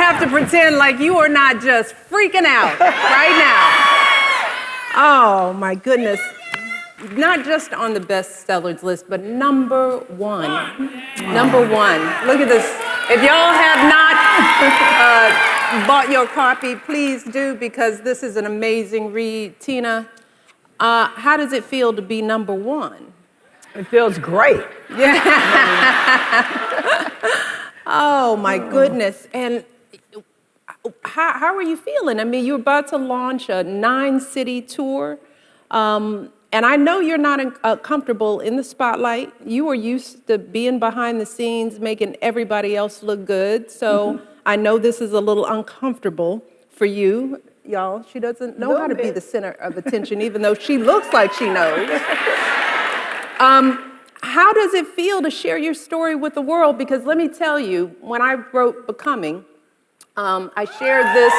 have to pretend like you are not just freaking out right now. Oh, my goodness. Not just on the bestsellers list, but number one. Number one. Look at this. If y'all have not bought your copy, please do, because this is an amazing read. Tina, how does it feel to be number one? It feels great. Yeah. Oh, my goodness. And how are you feeling? I mean, you're about to launch a 9-city tour. And I know you're not comfortable in the spotlight. You are used to being behind the scenes, making everybody else look good. So I know this is a little uncomfortable for you. Y'all, she doesn't know how to be the center of attention, even though she looks like she knows. How does it feel to share your story with the world? Because let me tell you, when I wrote Becoming, I shared this.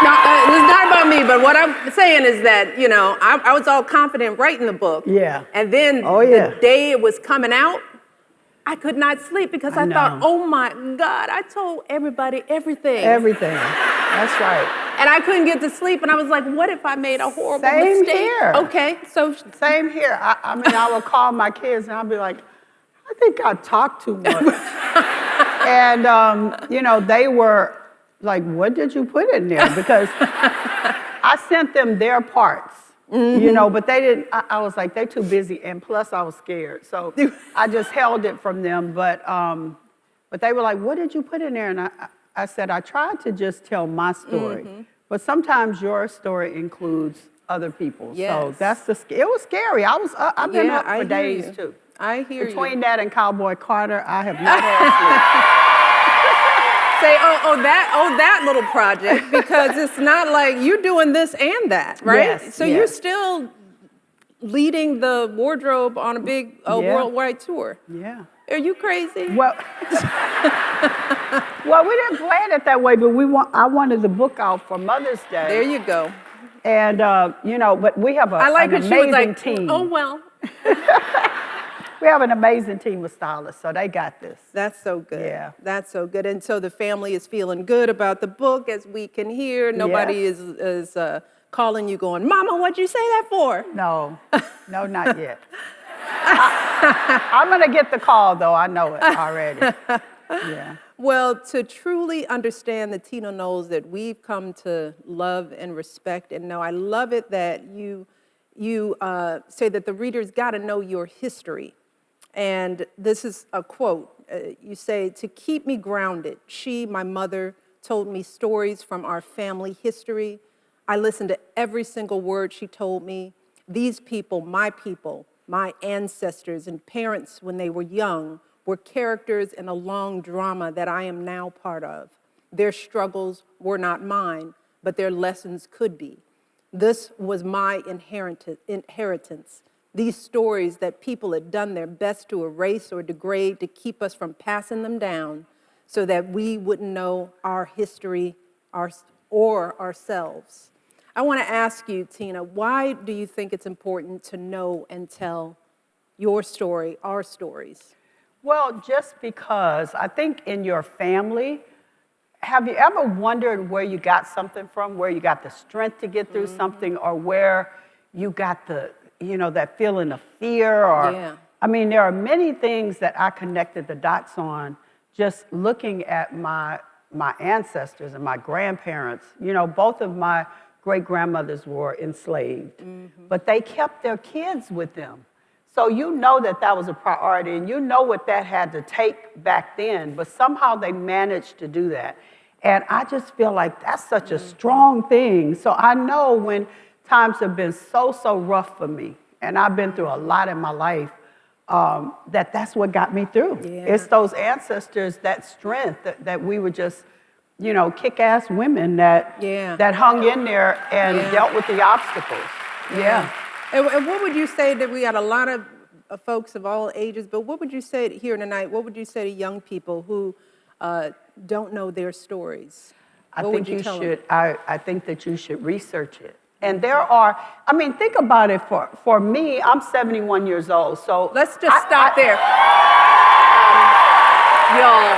No, it's not about me, but what I'm saying is that, you know, I was all confident writing the book. Yeah. And then the day it was coming out, I could not sleep because I thought, oh my God, I told everybody everything. Everything. That's right. And I couldn't get to sleep, and I was like, what if I made a horrible mistake? Same here. Okay, so. Same here. I mean, I would call my kids and I'd be like, I think I talked too much. And, you know, they were like, what did you put in there? Because I sent them their parts, you know, but they didn't, I was like, they're too busy. And plus I was scared. So I just held it from them. But they were like, what did you put in there? And I said, I tried to just tell my story. But sometimes your story includes other people's. Yes. So it was scary. I've been up for days too. I hear you. Between that and Cowboy Carter, I have not had sleep. Say, that little project, because it's not like you're doing this and that, right? Yes, so you're still leading the wardrobe on a big worldwide tour. Yeah. Are you crazy? Well, we didn't plan it that way, but I wanted the book out for Mother's Day. There you go. And, you know, but we have an amazing team. Oh, well. We have an amazing team of stylists, so they got this. That's so good. Yeah. That's so good. And so the family is feeling good about the book, as we can hear. Nobody is calling you going, Mama, what'd you say that for? No, not yet. I'm going to get the call, though. I know it already. Yeah. Well, to truly understand the Tina Knowles that we've come to love and respect and know, I love it that you say that the reader's got to know your history. And this is a quote. You say, to keep me grounded, she, my mother, told me stories from our family history. I listened to every single word she told me. These people, my ancestors and parents when they were young, were characters in a long drama that I am now part of. Their struggles were not mine, but their lessons could be. This was my inheritance. These stories that people had done their best to erase or degrade to keep us from passing them down so that we wouldn't know our history or ourselves. I want to ask you, Tina, why do you think it's important to know and tell your story, our stories? Well, just because I think in your family, have you ever wondered where you got something from, where you got the strength to get through something, or where you got the, you know, that feeling of fear? Or, I mean, there are many things that I connected the dots on just looking at my ancestors and my grandparents. You know, both of my great-grandmothers were enslaved, but they kept their kids with them. So you know that was a priority, and you know what that had to take back then, but somehow they managed to do that. And I just feel like that's such a strong thing. So I know when times have been so rough for me, and I've been through a lot in my life, that's what got me through. Yeah. It's those ancestors, that strength, that we were just, you know, kick-ass women that hung in there and dealt with the obstacles. Yeah. And what would you say that we had a lot of folks of all ages, but what would you say here tonight, what would you say to young people who don't know their stories? I think that you should research it. And there are, I mean, think about it. For me, I'm 71 years old, so let's just stop there. Y'all,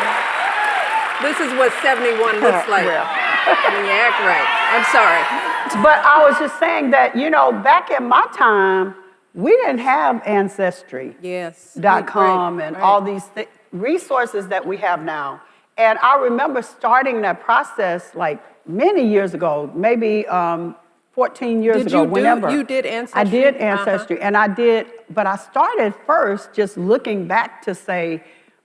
This is what 71 looks like. Well. When you act right. I'm sorry. But I was just saying that, back in my time, we didn't have Ancestry.com Yes. and all these resources that we have now. And I remember starting that process like many years ago, maybe 14 years ago, whenever. You did Ancestry? I did Ancestry, but I started first just looking back to say,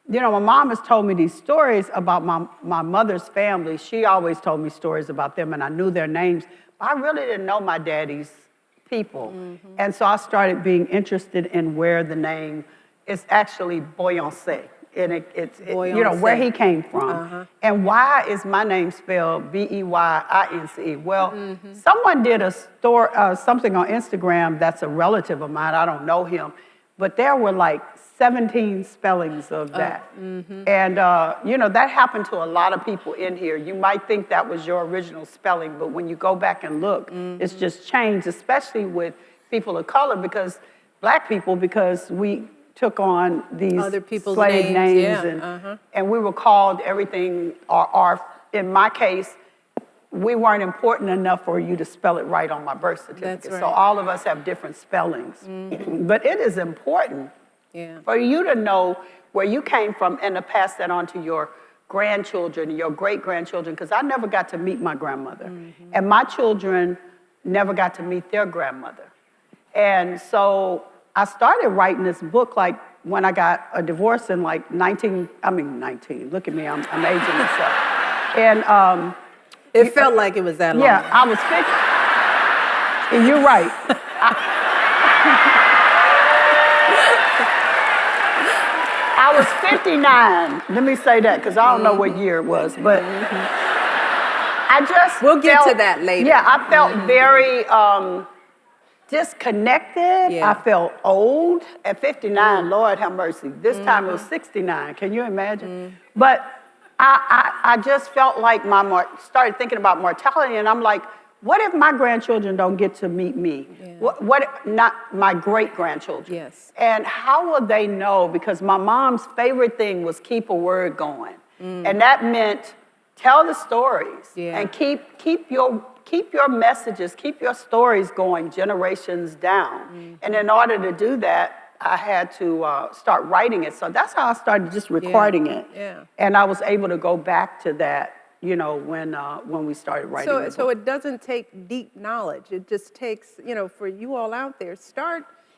my mom has told me these stories about my mother's family. She always told me stories about them, and I knew their names. I really didn't know my daddy's people. And so I started being interested in where the name is actually Beyonce. And it's where he came from. And why is my name spelled Beyince? Well, someone did a something on Instagram that's a relative of mine. I don't know him. But there were like 17 spellings of that. And, that happened to a lot of people in here. You might think that was your original spelling, but when you go back and look, it's just changed, especially with people of color, Black people, because we took on these other people's slave names yeah. and we were called everything, or in my case, we weren't important enough for you to spell it right on my birth certificate. That's right. So all of us have different spellings. But it is important for you to know where you came from and to pass that on to your grandchildren, your great-grandchildren, because I never got to meet my grandmother. And my children never got to meet their grandmother. And so I started writing this book like when I got a divorce in like 19, look at me, I'm aging myself. And it felt like it was that long. Yeah, I was 50. And you're right. I was 59. Let me say that, because I don't know what year it was, but We'll get to that later. Yeah, I felt very disconnected. Yeah. I felt old at 59. Lord have mercy. This time it was 69. Can you imagine? But I just felt like started thinking about mortality, and I'm like, what if my grandchildren don't get to meet me? Yeah. What not my great-grandchildren? Yes. And how will they know? Because my mom's favorite thing was keep a word going. And that meant tell the stories and keep your messages, keep your stories going generations down. And in order to do that, I had to start writing it. So that's how I started just recording it. Yeah. And I was able to go back to that, when we started writing the book. So it doesn't take deep knowledge. It just takes, for you all out there,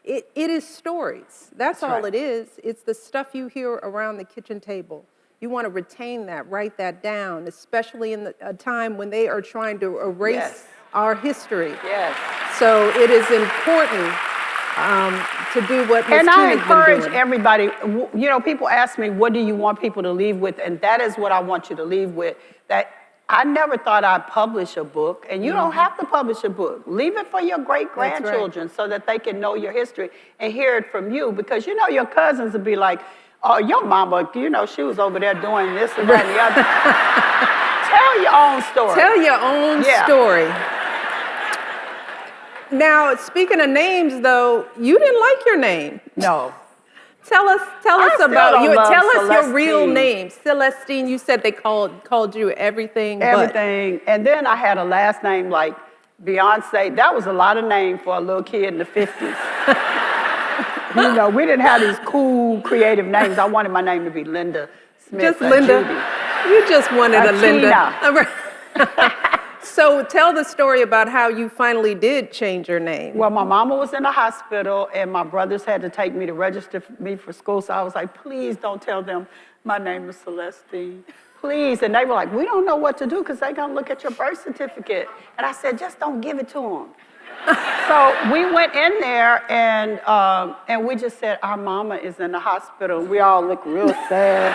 it is stories. That's all right. it is. It's the stuff you hear around the kitchen table. You want to retain that, write that down, especially in a time when they are trying to erase our history. Yes. So it is important to do what Ms. And I encourage doing. everybody, people ask me, what do you want people to leave with? And that is what I want you to leave with, that I never thought I'd publish a book, and you don't have to publish a book. Leave it for your great-grandchildren so that they can know your history and hear it from you, because your cousins will be like, oh, your mama, she was over there doing this and that and the other. Tell your own story. Tell your own story. Now, speaking of names, though, you didn't like your name. No. Tell us about you. Tell us Celestine. your real name, Celestine. You said they called you everything. Everything, and then I had a last name like Beyonce. That was a lot of name for a little kid in the 50s. We didn't have these cool, creative names. I wanted my name to be Linda Smith. Just Linda. Judy. You just wanted a Linda. Tina. So tell the story about how you finally did change your name. Well, my mama was in the hospital, and my brothers had to take me to register me for school. So I was like, please don't tell them my name is Celestine. Please. And they were like, we don't know what to do because they're going to look at your birth certificate. And I said, just don't give it to them. So we went in there, and we just said, our mama is in the hospital. We all look real sad.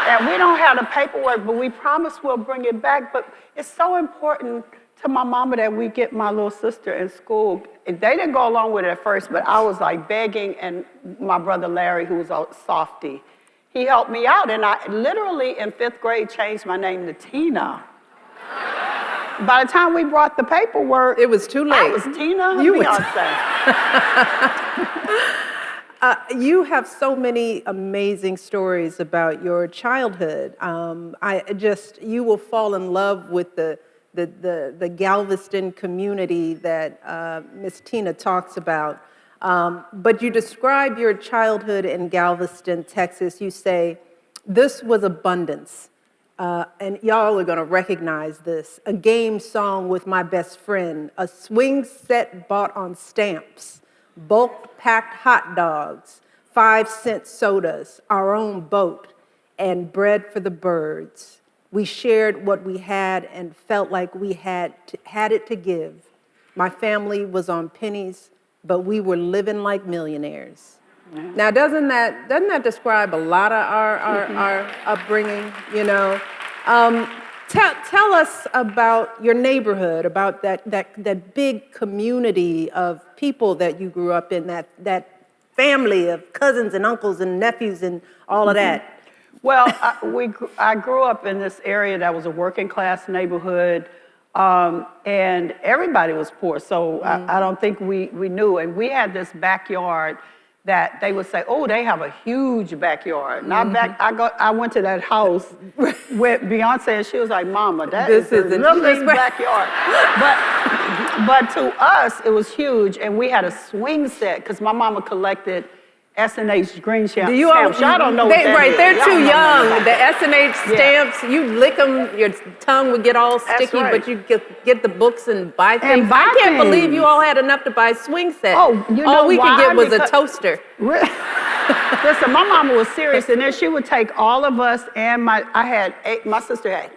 And we don't have the paperwork, but we promise we'll bring it back. But it's so important to my mama that we get my little sister in school. They didn't go along with it at first, but I was like begging, and my brother Larry, who was a softie, he helped me out. And I literally in 5th grade changed my name to Tina. By the time we brought the paperwork, it was too late. I was Tina Beyonce. You have so many amazing stories about your childhood. You will fall in love with the Galveston community that Miss Tina talks about. But you describe your childhood in Galveston, Texas. You say, this was abundance. And y'all are gonna recognize this. A game song with my best friend, a swing set bought on stamps, bulk packed hot dogs, 5-cent sodas, our own boat, and bread for the birds. We shared what we had and felt like we had it to give. My family was on pennies, but we were living like millionaires. Yeah. Now, doesn't that describe a lot of our upbringing? You know, tell us about your neighborhood, about that big community of people that you grew up in, that family of cousins and uncles and nephews and all of that. Well, I grew up in this area that was a working class neighborhood, and everybody was poor. So I don't think we knew. And we had this backyard that they would say, oh, they have a huge backyard. And I went to that house with Beyonce, and she was like, Mama, this is the littlest backyard. But to us, it was huge, and we had a swing set, because my mama collected S&H green stamps. I don't know what that right, is. they're too young. The S&H stamps, you lick them, your tongue would get all sticky, but you get the books and buy things. I can't believe you all had enough to buy swing sets. Oh, you know all we why? could get was a toaster. Listen, my mama was serious, and then she would take all of us, and my sister had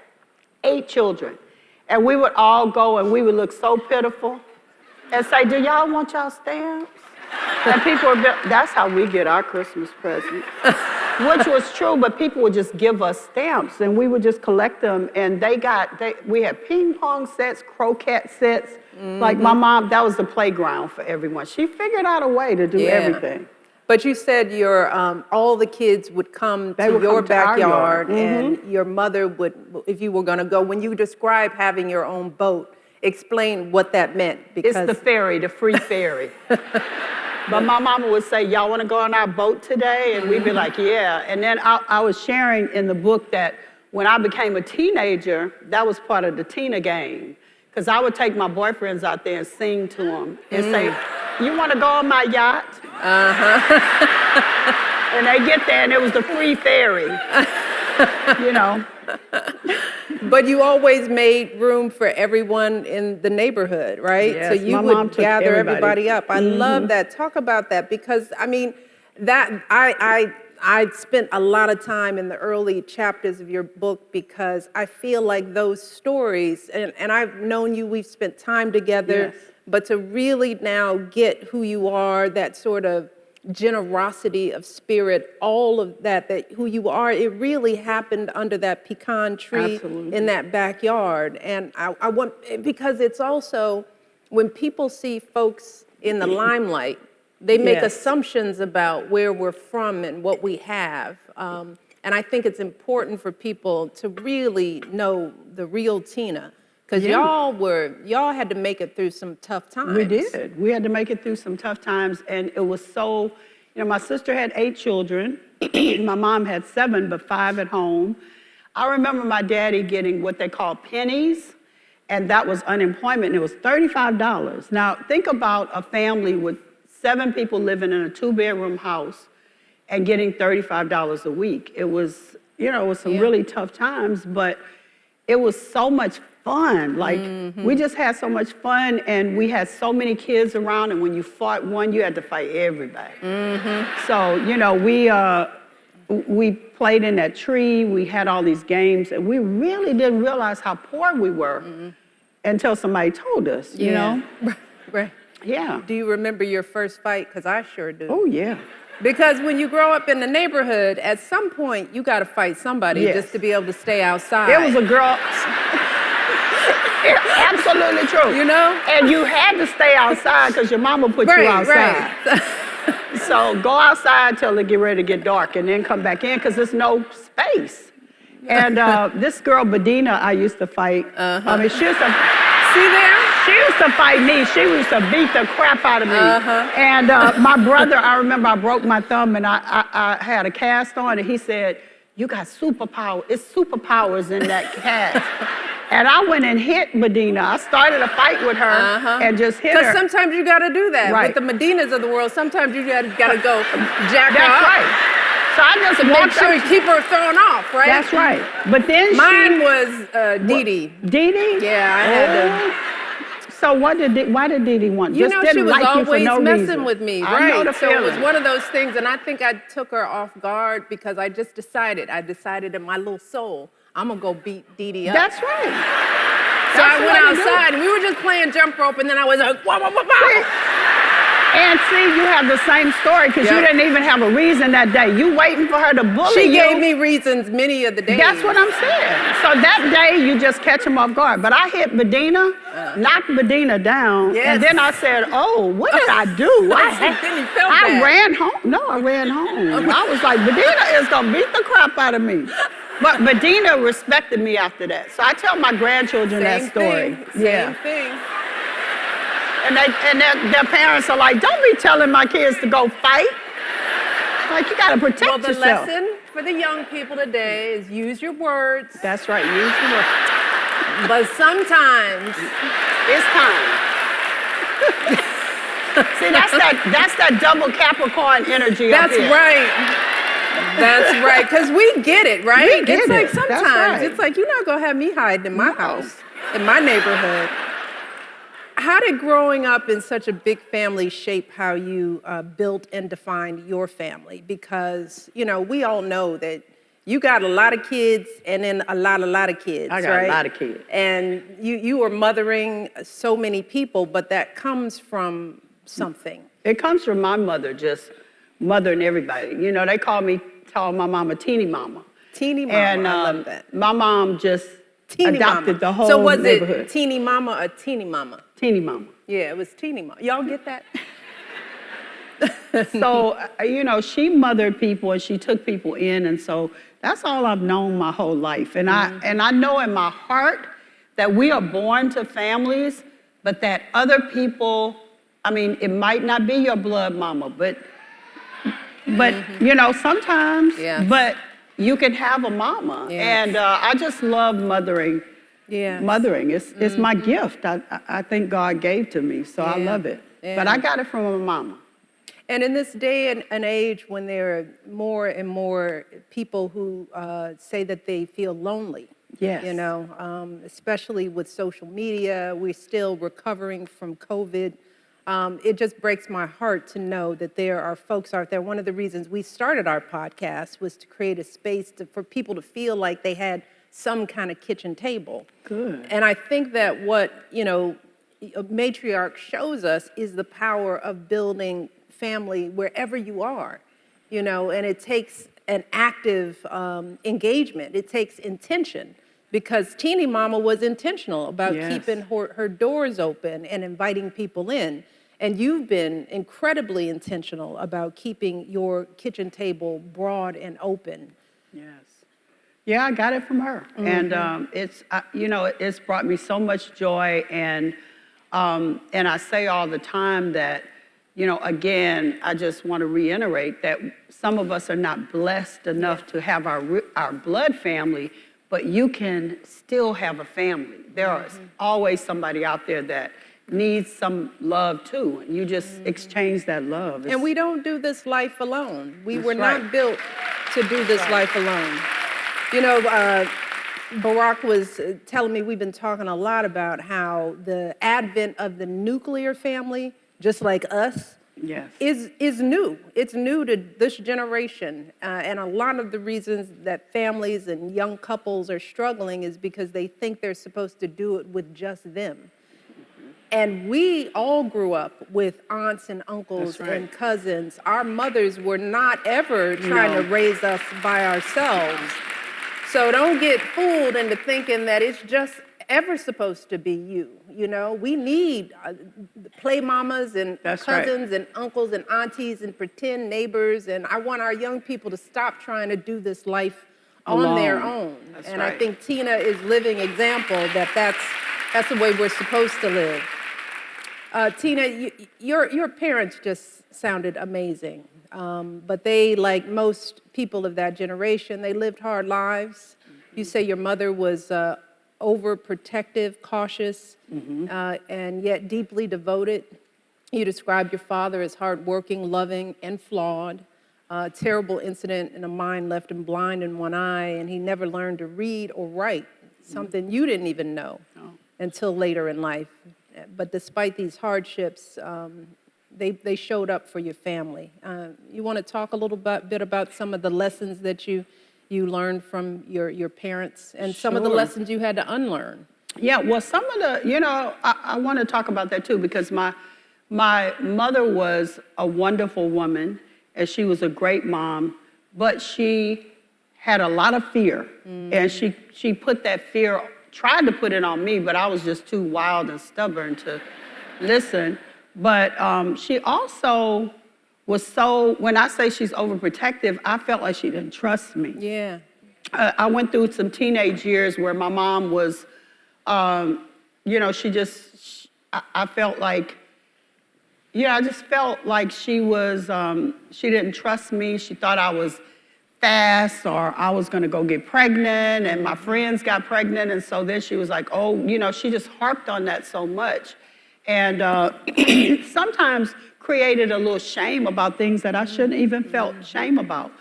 8 children, and we would all go, and we would look so pitiful and say, do y'all want y'all stamps? And people were, that's how we get our Christmas presents, which was true, but people would just give us stamps, and we would just collect them, and we had ping pong sets, croquet sets. Like my mom, that was the playground for everyone. She figured out a way to do everything. But you said all the kids would come to your backyard, and your mother would, if you were gonna go, when you describe having your own boat, explain what that meant. Because it's the ferry, the free ferry. But my mama would say, y'all want to go on our boat today? And we'd be like, yeah. And then I was sharing in the book that when I became a teenager, that was part of the Tina game. Because I would take my boyfriends out there and sing to them and say, you want to go on my yacht? And they get there, and it was the free ferry, you know. But you always made room for everyone in the neighborhood, right? Yes, so you would gather everybody up. I love that. Talk about that, because I mean, I spent a lot of time in the early chapters of your book, because I feel like those stories, and I've known you, we've spent time together, but to really now get who you are, that sort of generosity of spirit, all of that who you are, it really happened under that pecan tree in that backyard. And I want, because it's also, when people see folks in the limelight, they make assumptions about where we're from and what we have. And I think it's important for people to really know the real Tina. Because y'all had to make it through some tough times. We did. We had to make it through some tough times, and it was so, my sister had 8 children. My mom had 7, but 5 at home. I remember my daddy getting what they call pennies, and that was unemployment, and it was $35. Now, think about a family with 7 people living in a 2-bedroom house and getting $35 a week. It was, it was some really tough times, but it was so much fun. Like, we just had so much fun, and we had so many kids around, and when you fought one, you had to fight everybody. So, we played in that tree, we had all these games, and we really didn't realize how poor we were until somebody told us, you know? Right. Yeah. Do you remember your first fight? Because I sure do. Oh, yeah. Because when you grow up in the neighborhood, at some point, you got to fight somebody just to be able to stay outside. It was a girl. Absolutely true. You know? And you had to stay outside because your mama put you outside. So go outside till it get ready to get dark, and then come back in, because there's no space. And this girl, Bedina, I used to fight. I mean, she was a... See there? She used to fight me. She used to beat the crap out of me. And my brother, I remember I broke my thumb and I had a cast on, and he said, "You got superpower. It's superpowers in that cast." And I went and hit Medina. I started a fight with her and just hit her. Because sometimes you got to do that. Right. With the Medinas of the world, sometimes you got to go jack her That's up. right. So I just To make walked sure up. you keep her thrown off, right? That's right. But then Mine was Dee Dee. Dee Dee? Yeah, I had to. So why did Dee Dee want? You Just know, didn't she was like you for always no messing reason. with me, I know right? the So it was feeling. one of those things, and I think I took her off guard because I just decided in my little soul, I'm gonna go beat Dee Dee up. That's right. So That's I the went way to do it. outside, and we were just playing jump rope, and then I was like, wah, wah, wah, wah. And see, you have the same story because you didn't even have a reason that day. You waiting for her to bully She you. gave me reasons many of the days. That's what I'm saying. So that day, you just catch them off guard. But I hit Medina, knocked Medina down, Yes. and then I said, "Oh, what did I do?" Then you felt I bad. ran home. No, I ran home. I was like, Medina is gonna beat the crap out of me. But Medina respected me after that. So I tell my grandchildren that story. Same thing. And their parents are like, "Don't be telling my kids to go fight. Like, you gotta protect Well, the yourself." lesson for the young people today is use your words, That's right. Use your words. but sometimes It's time. See, that's that double Capricorn energy up that's here. right. That's right, because we get it, right? We get it's like it. That's sometimes right. it's like you're not gonna have me hiding in my No. house, in my neighborhood. How did growing up in such a big family shape how you built and defined your family? Because, you know, we all know that you got a lot of kids and then a lot of kids, I got right? a lot of kids. And you were mothering so many people, but that comes from something. It comes from my mother, just mothering everybody. You know, they call my mama Teeny Mama. Teeny Mama, And I love that. my mom just Teeny adopted Mama. the whole So was neighborhood. it Teeny Mama or Teeny Mama? Teeny Mama. Yeah, it was Teeny Mama. Y'all get that? So, you know, she mothered people and she took people in, and so that's all I've known my whole life. And I know in my heart that we are born to families, but that other people, I mean, it might not be your blood mama, but you know, sometimes, Yes. but you can have a mama. Yes. And I just love mothering. Yeah. Mothering, it's my gift. I think God gave to me, so I Yeah. love it. Yeah. But I got it from my mama. And in this day and age when there are more and more people who say that they feel lonely, Yes. you know, especially with social media, we're still recovering from COVID. It just breaks my heart to know that there are folks out there. One of the reasons we started our podcast was to create a space for people to feel like they had some kind of kitchen table. Good. And I think that what, you know, Matriarch shows us is the power of building family wherever you are, you know, and it takes an active engagement. It takes intention, because Teeny Mama was intentional about Yes. keeping her doors open and inviting people in. And you've been incredibly intentional about keeping your kitchen table broad and open. Yes. Yeah, I got it from her. And it's, you know, it's brought me so much joy. And I say all the time that, you know, again, I just want to reiterate that some of us are not blessed enough to have our blood family, but you can still have a family. There is always somebody out there that needs some love too, and you just exchange that love. And we don't do this life alone. We That's were right. not built to do this life alone. You know, Barack was telling me, we've been talking a lot about how the advent of the nuclear family, just like us, Yes. is new. It's new to this generation. And a lot of the reasons that families and young couples are struggling is because they think they're supposed to do it with just them. And we all grew up with aunts and uncles That's right. and cousins. Our mothers were not ever trying to raise us by ourselves. So don't get fooled into thinking that it's just ever supposed to be you. You know, we need play mamas and That's right. cousins and uncles and aunties and pretend neighbors. And I want our young people to stop trying to do this life on their own. That's and right. I think Tina is living example that that's the way we're supposed to live. Tina, your parents just sounded amazing. But they, like most people of that generation, they lived hard lives. You say your mother was overprotective, cautious, and yet deeply devoted. You described your father as hardworking, loving, and flawed. Terrible incident in a mind left him blind in one eye, and he never learned to read or write, something you didn't even know until later in life. But despite these hardships, they showed up for your family. You want to talk a little bit about some of the lessons that you learned from your parents and some of the lessons you had to unlearn? Yeah, well, some of the, I want to talk about that too, because my mother was a wonderful woman, and she was a great mom, but she had a lot of fear. And she put that fear, tried to put it on me, but I was just too wild and stubborn to listen. But she also was so, when I say she's overprotective, I felt like she didn't trust me. Yeah. I went through some teenage years where my mom was, I felt like, I just felt like she was, she didn't trust me. She thought I was fast, or I was gonna go get pregnant, and my friends got pregnant, and so then she was like, oh, she just harped on that so much. And sometimes created a little shame about things that I shouldn't even felt shame about.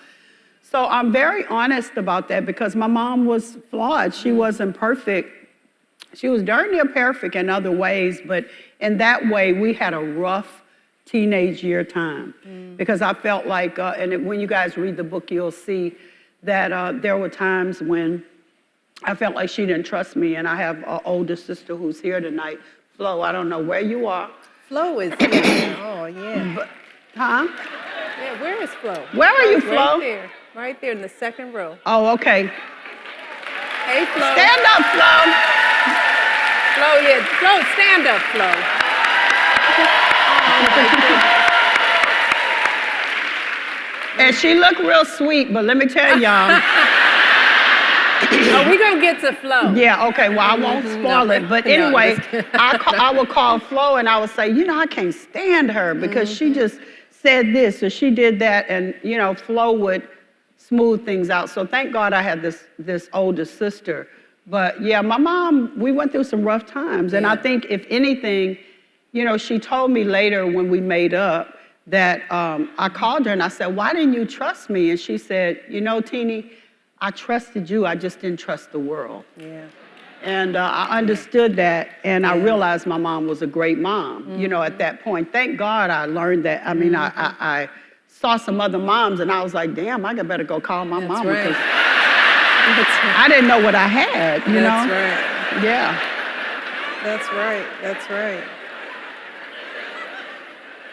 So I'm very honest about that, because my mom was flawed. She wasn't perfect. She was darn near perfect in other ways, but in that way, we had a rough teenage year time. Because I felt like, when you guys read the book, you'll see that there were times when I felt like she didn't trust me. And I have an older sister who's here tonight, Flo. I don't know where you are. Flo is here. Oh, yeah. But, huh? Yeah, where is Flo? Where are you, Flo? Right there in the second row. Oh, okay. Hey, Flo. Stand up, Flo. Flo, yeah. Flo, stand up, Flo. And she looked real sweet, but let me tell y'all. Oh, we're going to get to Flo. Yeah, okay, well, I won't spoil it. But anyway, I would call Flo and I would say, I can't stand her because she just said this or she did that. And, Flo would smooth things out. So thank God I had this older sister. But yeah, my mom, we went through some rough times. And I think if anything, she told me later when we made up that I called her and I said, why didn't you trust me? And she said, Teenie, I trusted you, I just didn't trust the world. Yeah. And I understood that, and I realized my mom was a great mom, at that point. Thank God I learned that. I mean, I saw some other moms, and I was like, damn, I better go call my mom. Right. Because I didn't know what I had, you know? That's right. Yeah. That's right, that's right.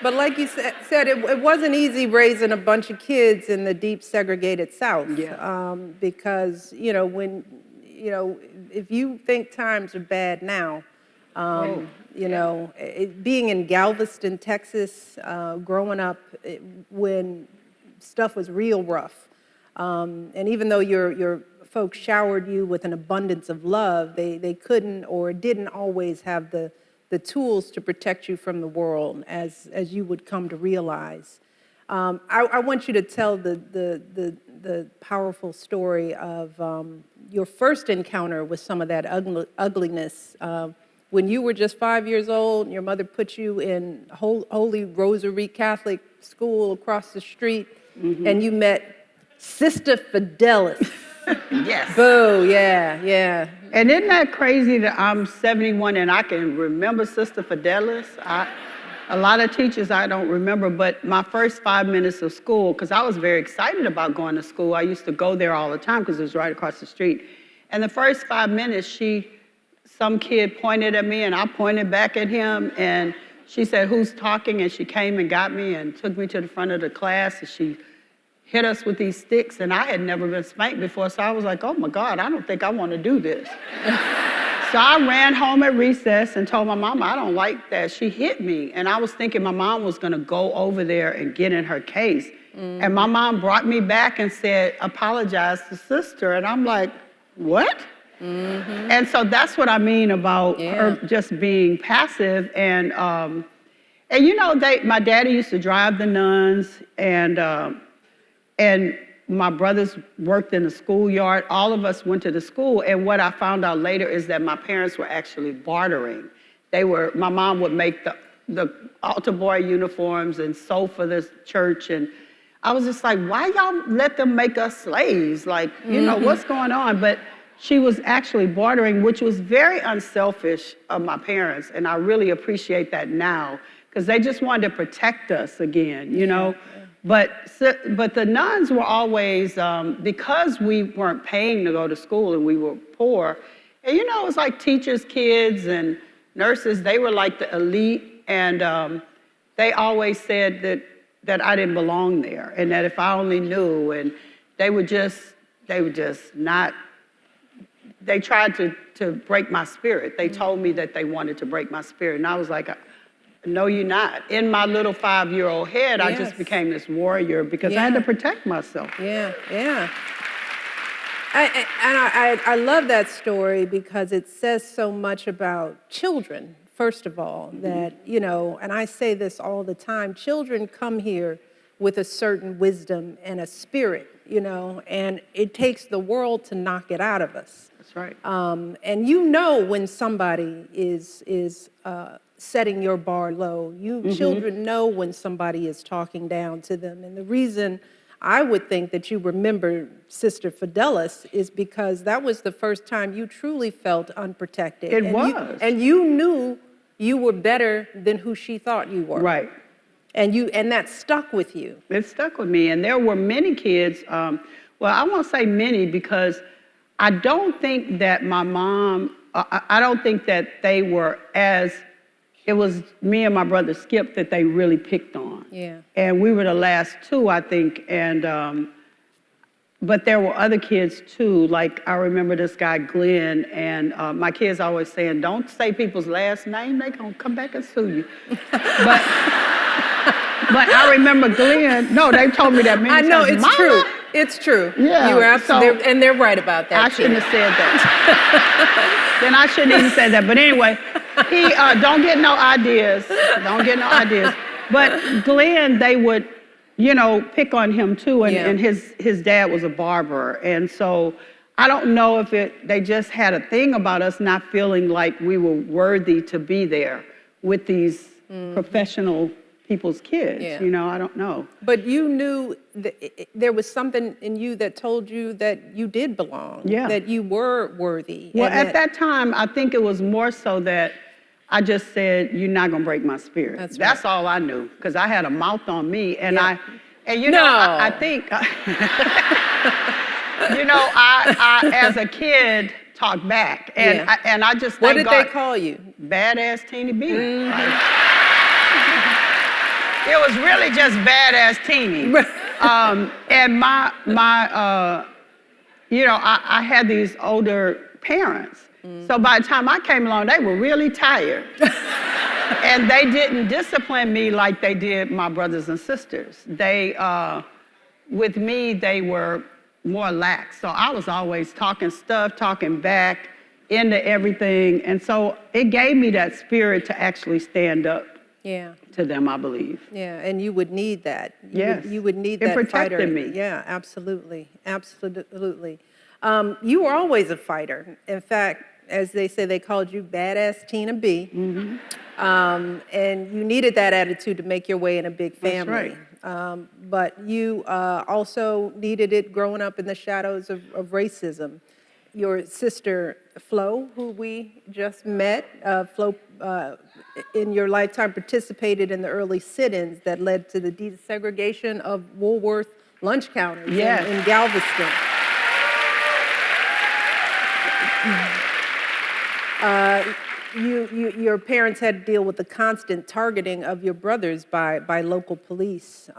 But like you said, it wasn't easy raising a bunch of kids in the deep segregated South. Yeah. Because, if you think times are bad now, being in Galveston, Texas, growing up when stuff was real rough, and even though your folks showered you with an abundance of love, they couldn't or didn't always have the tools to protect you from the world, as you would come to realize. I want you to tell the powerful story of your first encounter with some of that ugliness. When you were just 5 years old, your mother put you in Holy Rosary Catholic school across the street, and you met Sister Fidelis. Yes. Boo, yeah. And isn't that crazy that I'm 71 and I can remember Sister Fidelis? A lot of teachers I don't remember, but my first 5 minutes of school, because I was very excited about going to school. I used to go there all the time because it was right across the street. And the first 5 minutes, some kid pointed at me and I pointed back at him, and she said, who's talking? And she came and got me and took me to the front of the class, and she hit us with these sticks, and I had never been spanked before, so I was like, oh my God, I don't think I want to do this. So I ran home at recess and told my mama, I don't like that. She hit me, and I was thinking my mom was gonna go over there and get in her case. And my mom brought me back and said, apologize to sister, and I'm like, what? And so that's what I mean about her just being passive. And you know, my daddy used to drive the nuns, and my brothers worked in the schoolyard. All of us went to the school, and what I found out later is that my parents were actually bartering. My mom would make the altar boy uniforms and sew for the church, and I was just like, why y'all let them make us slaves? Like, you know, what's going on? But she was actually bartering, which was very unselfish of my parents, and I really appreciate that now, because they just wanted to protect us again, you know? But the nuns were always, because we weren't paying to go to school and we were poor, and you know, it was like teachers' kids and nurses, they were like the elite, and they always said that I didn't belong there, and that if I only knew, and they would just not, they tried to break my spirit. They told me that they wanted to break my spirit, and I was like, no, you're not. In my little 5-year-old head, I just became this warrior because I had to protect myself. Yeah. I love that story because it says so much about children, first of all, that, you know, and I say this all the time, children come here with a certain wisdom and a spirit, you know, and it takes the world to knock it out of us. That's right. And you know when somebody is setting your bar low. Children know when somebody is talking down to them. And the reason I would think that you remember Sister Fidelis is because that was the first time you truly felt unprotected. It was. And you knew you were better than who she thought you were. Right. And that stuck with you. It stuck with me. And there were many kids, well, I won't say many because I don't think that my mom, I don't think that they were it was me and my brother Skip that they really picked on. Yeah. And we were the last two, I think. And, but there were other kids too. Like I remember this guy, Glenn, and my kids always saying, don't say people's last name, they gonna come back and sue you. But I remember Glenn, no, they told me that many times. I know, it's Mama? true. It's true. Yeah. You were absolutely, and they're right about that. I shouldn't have said that. Then I shouldn't even say that. But anyway, he, don't get no ideas. Don't get no ideas. But Glenn, they would, you know, pick on him too. And his dad was a barber. And so I don't know if they just had a thing about us not feeling like we were worthy to be there with these professional people's kids, you know, I don't know. But you knew that there was something in you that told you that you did belong, that you were worthy. Well, at that time, I think it was more so that I just said, you're not gonna break my spirit. That's all I knew, because I had a mouth on me, and you know, I think, you know, I as a kid, talked back, and I just What did they call you? Badass Teeny B. It was really just badass teeny. And you know, I had these older parents. So by the time I came along, they were really tired. And they didn't discipline me like they did my brothers and sisters. With me, they were more lax. So I was always talking stuff, talking back, into everything. And so it gave me that spirit to actually stand up to them, I believe. Yeah, and you would need that. Yes. You would need that fighter. It protected me. Yeah, absolutely. Absolutely. You were always a fighter. In fact, as they say, they called you Badass Tina B. And you needed that attitude to make your way in a big family. That's right. But you also needed it growing up in the shadows of racism. Your sister, Flo, who we just met, Flo, in your lifetime participated in the early sit-ins that led to the desegregation of Woolworth lunch counters in Galveston. Your parents had to deal with the constant targeting of your brothers by local police.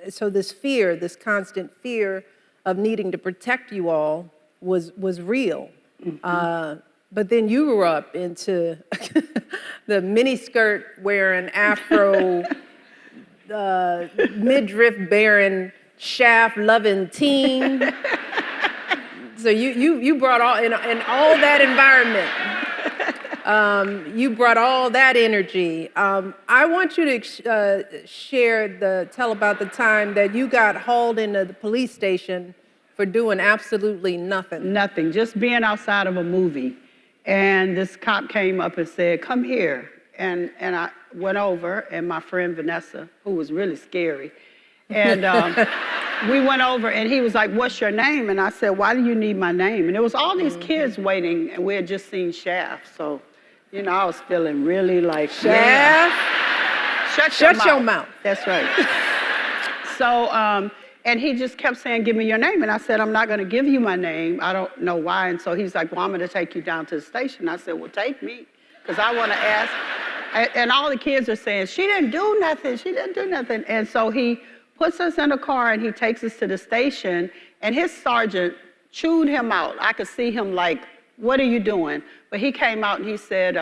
So this constant fear of needing to protect you all was real. But then you grew up into the miniskirt wearing afro, midriff bearing, shaft loving teen. So you brought all, in all that environment, you brought all that energy. I want you to tell about the time that you got hauled into the police station for doing absolutely nothing. Nothing, just being outside of a movie. And this cop came up and said, come here. And I went over, and my friend Vanessa, who was really scary, and we went over, and he was like, what's your name? And I said, why do you need my name? And there was all these kids waiting, and we had just seen Shaft. So, you know, I was feeling really like, Shaft? Yeah. Shut your mouth. That's right. So, and he just kept saying, give me your name. And I said, I'm not going to give you my name. I don't know why. And so he's like, well, I'm going to take you down to the station. I said, well, take me, because I want to ask. And all the kids are saying, she didn't do nothing. She didn't do nothing. And so he puts us in a car, and he takes us to the station. And his sergeant chewed him out. I could see him like, what are you doing? But he came out, and he said,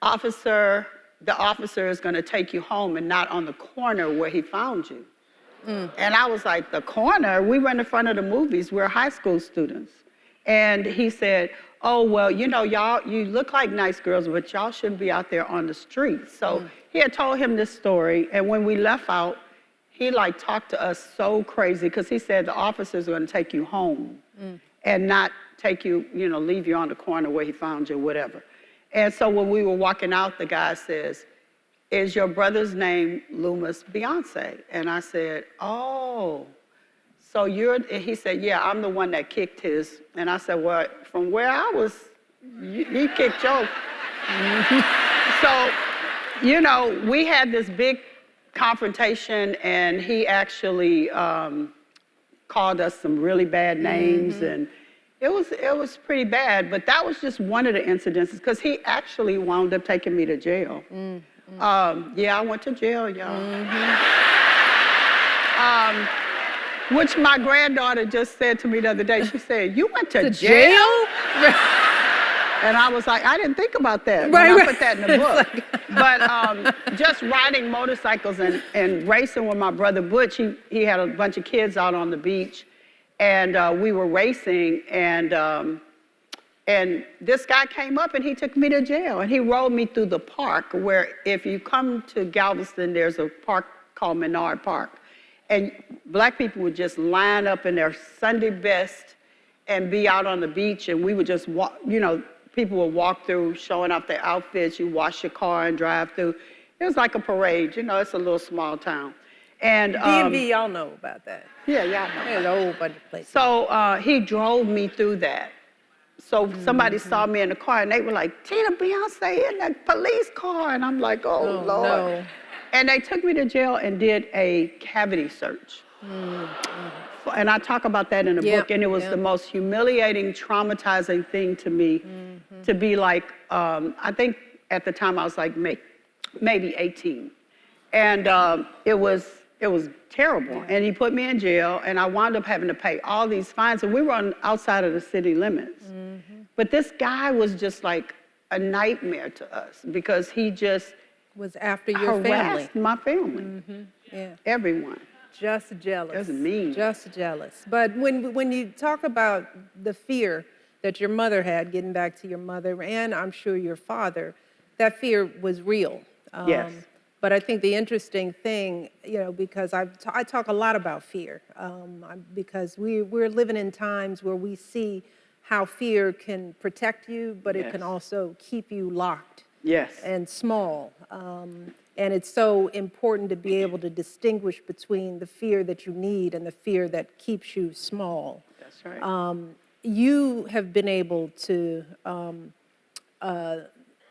officer, the officer is going to take you home and not on the corner where he found you. And I was like, the corner? We were in the front of the movies. We're high school students. And he said, oh, well, you know, y'all, you look like nice girls, but y'all shouldn't be out there on the streets. So he had told him this story. And when we left out, he like talked to us so crazy, because he said the officers are going to take you home and not take you, you know, leave you on the corner where he found you or whatever. And so when we were walking out, the guy says, is your brother's name Loomis Beyonce? And I said, oh, so he said, yeah, I'm the one that kicked his. And I said, well, from where I was, he kicked yours. So, you know, we had this big confrontation, and he actually called us some really bad names, and it was pretty bad. But that was just one of the incidences, because he actually wound up taking me to jail. Yeah, I went to jail, y'all. Which my granddaughter just said to me the other day. She said, you went to jail? And I was like, I didn't think about that when I put that in the book. But just riding motorcycles and racing with my brother Butch, he had a bunch of kids out on the beach, and we were racing, and this guy came up, and he took me to jail, and he rode me through the park, where if you come to Galveston, there's a park called Menard Park. And black people would just line up in their Sunday best and be out on the beach, and we would just walk, you know, people would walk through showing off their outfits. You wash your car and drive through. It was like a parade, you know, it's a little small town. And DMV, y'all know about that. Yeah, y'all know. There's a whole bunch of places. So he drove me through that. So somebody saw me in the car, and they were like, Tina, Beyonce in the police car. And I'm like, oh, Lord. No. And they took me to jail and did a cavity search. And I talk about that in the book, and it was the most humiliating, traumatizing thing to me, to be like, I think at the time I was like maybe 18. And it was terrible. And he put me in jail, and I wound up having to pay all these fines, and we were outside of the city limits. But this guy was just like a nightmare to us, because he just was after your harassed family. my family. Yeah. Everyone. Just jealous. That's mean. Just jealous. But when you talk about the fear that your mother had, getting back to your mother, and I'm sure your father, that fear was real. Yes. But I think the interesting thing, you know, because I talk a lot about fear, because we're living in times where we see how fear can protect you, but it can also keep you locked. Yes. And small. And it's so important to be able to distinguish between the fear that you need and the fear that keeps you small. That's right. You have been able to, you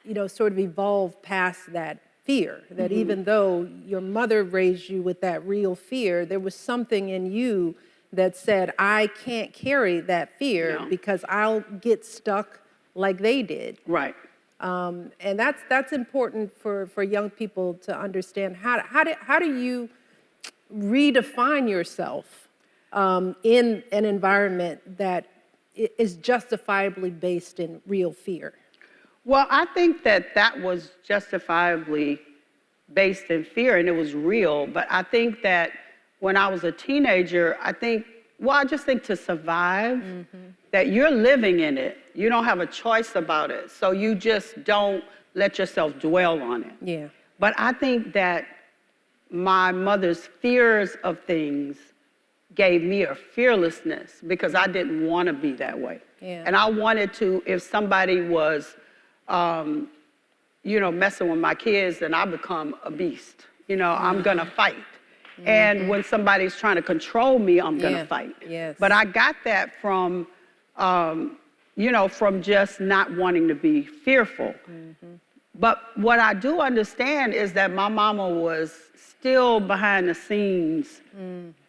know, sort of evolve past that fear, that even though your mother raised you with that real fear, there was something in you that said, I can't carry that fear because I'll get stuck like they did. Right. And that's important for young people to understand. How do you redefine yourself in an environment that is justifiably based in real fear? Well, I think that was justifiably based in fear, and it was real. But I think that when I was a teenager, I think well, I just think to survive, that you're living in it. You don't have a choice about it. So you just don't let yourself dwell on it. Yeah. But I think that my mother's fears of things gave me a fearlessness because I didn't want to be that way. Yeah. And I wanted to, if somebody was, messing with my kids, then I become a beast. I'm going to fight. And when somebody's trying to control me, I'm going to fight. Yes. But I got that from, from just not wanting to be fearful. But what I do understand is that my mama was still behind the scenes.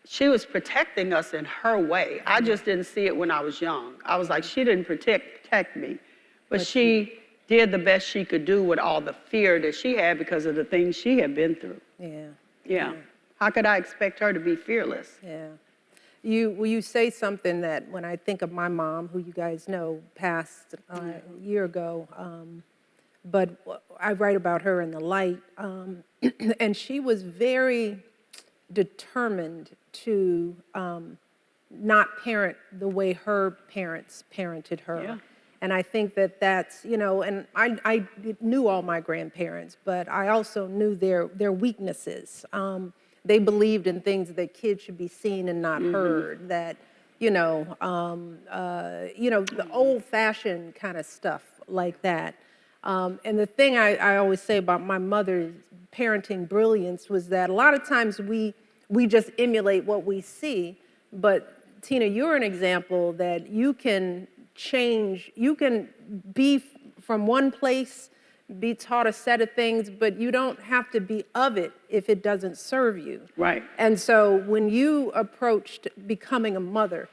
She was protecting us in her way. I just didn't see it when I was young. I was like, she didn't protect me. But she did the best she could do with all the fear that she had because of the things she had been through. Yeah. How could I expect her to be fearless? Yeah. You say something that when I think of my mom, who you guys know, passed a year ago, but I write about her in The Light, and she was very determined to not parent the way her parents parented her. Yeah. And I think that that's, and I knew all my grandparents, but I also knew their weaknesses. They believed in things that kids should be seen and not heard, that, the old-fashioned kind of stuff like that. And the thing I always say about my mother's parenting brilliance was that a lot of times we just emulate what we see, but Tina, you're an example that you can change, you can be from one place, be taught a set of things, but you don't have to be of it if it doesn't serve you. Right. And so when you approached becoming a mother,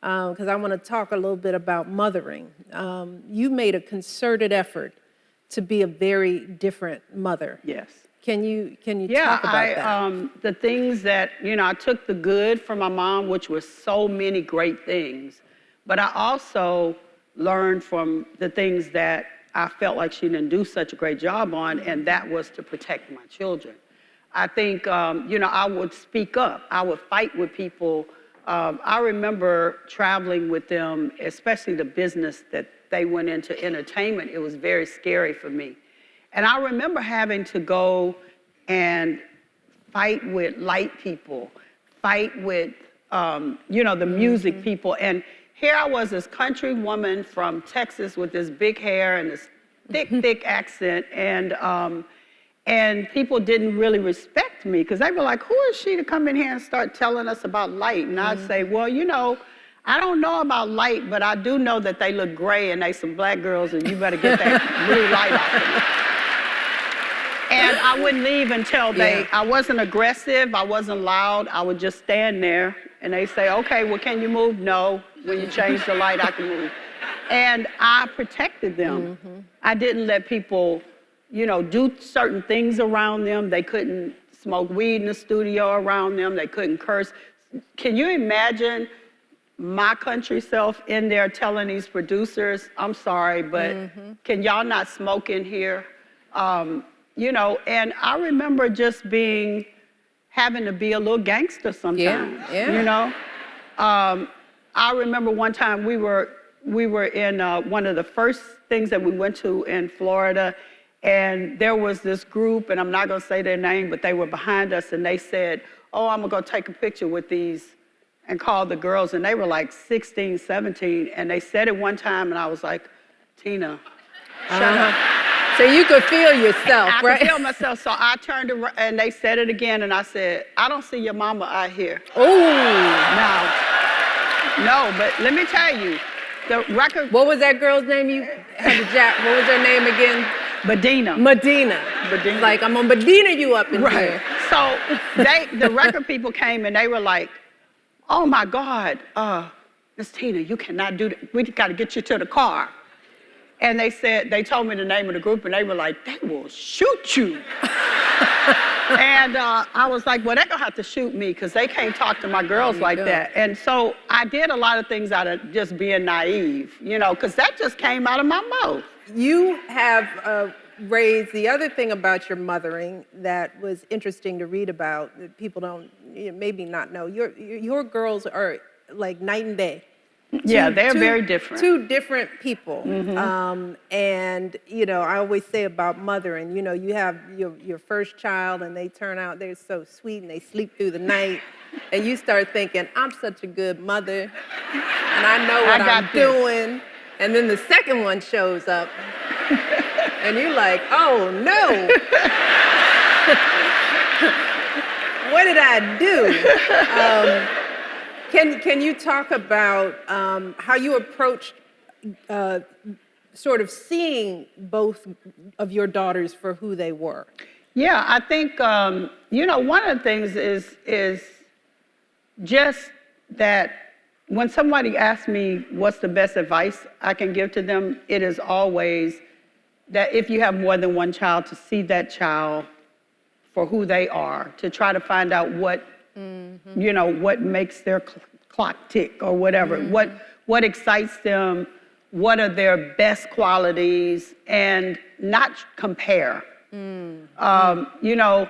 because I want to talk a little bit about mothering, you made a concerted effort to be a very different mother. Yes. Can you talk about that? The things that, I took the good from my mom, which was so many great things, but I also learned from the things that I felt like she didn't do such a great job on, and that was to protect my children. I think, I would speak up. I would fight with people. I remember traveling with them, especially the business that they went into, entertainment. It was very scary for me. And I remember having to go and fight with light people, fight with, the music people. And here I was, this country woman from Texas with this big hair and this thick accent. And people didn't really respect me because they were like, who is she to come in here and start telling us about light? And I'd say, well, I don't know about light, but I do know that they look gray and they some black girls and you better get that blue light off of me. And I wouldn't leave until I wasn't aggressive, I wasn't loud, I would just stand there and they say, okay, well, can you move? No, when you change the light, I can move. And I protected them. I didn't let people, do certain things around them. They couldn't smoke weed in the studio around them. They couldn't curse. Can you imagine my country self in there telling these producers, I'm sorry, but can y'all not smoke in here? And I remember just having to be a little gangster sometimes, I remember one time we were in one of the first things that we went to in Florida, and there was this group, and I'm not gonna say their name, but they were behind us, and they said, oh, I'm gonna go take a picture with these, and called the girls, and they were like 16, 17, and they said it one time, and I was like, Tina, shut up. So you could feel yourself, I right? could feel myself, so I turned around, and they said it again, and I said, I don't see your mama out here. Ooh. No, but let me tell you, the record... What was that girl's name you had to jack? What was her name again? Medina. Like, I'm gonna Medina you up in here. So the record people came and they were like, oh my God, Miss Tina, you cannot do that. We gotta get you to the car. And they told me the name of the group and they were like, they will shoot you. And I was like, well, they're gonna have to shoot me because they can't talk to my girls like that. And so I did a lot of things out of just being naive, because that just came out of my mouth. You have raised, the other thing about your mothering that was interesting to read about, that people don't maybe not know, your girls are like night and day. Yeah, they're very different. Two different people. And, you know, I always say about mothering, you know, you have your first child and they turn out, they're so sweet and they sleep through the night. And you start thinking, I'm such a good mother and I know what I'm doing. And then the second one shows up and you're like, oh no. What did I do? Can you talk about how you approached sort of seeing both of your daughters for who they were? Yeah, I think, you know, one of the things is just that when somebody asks me what's the best advice I can give to them, it is always that if you have more than one child, to see that child for who they are, to try to find out what, you know, what makes their clock tick or whatever, what excites them, what are their best qualities, and not compare. You know,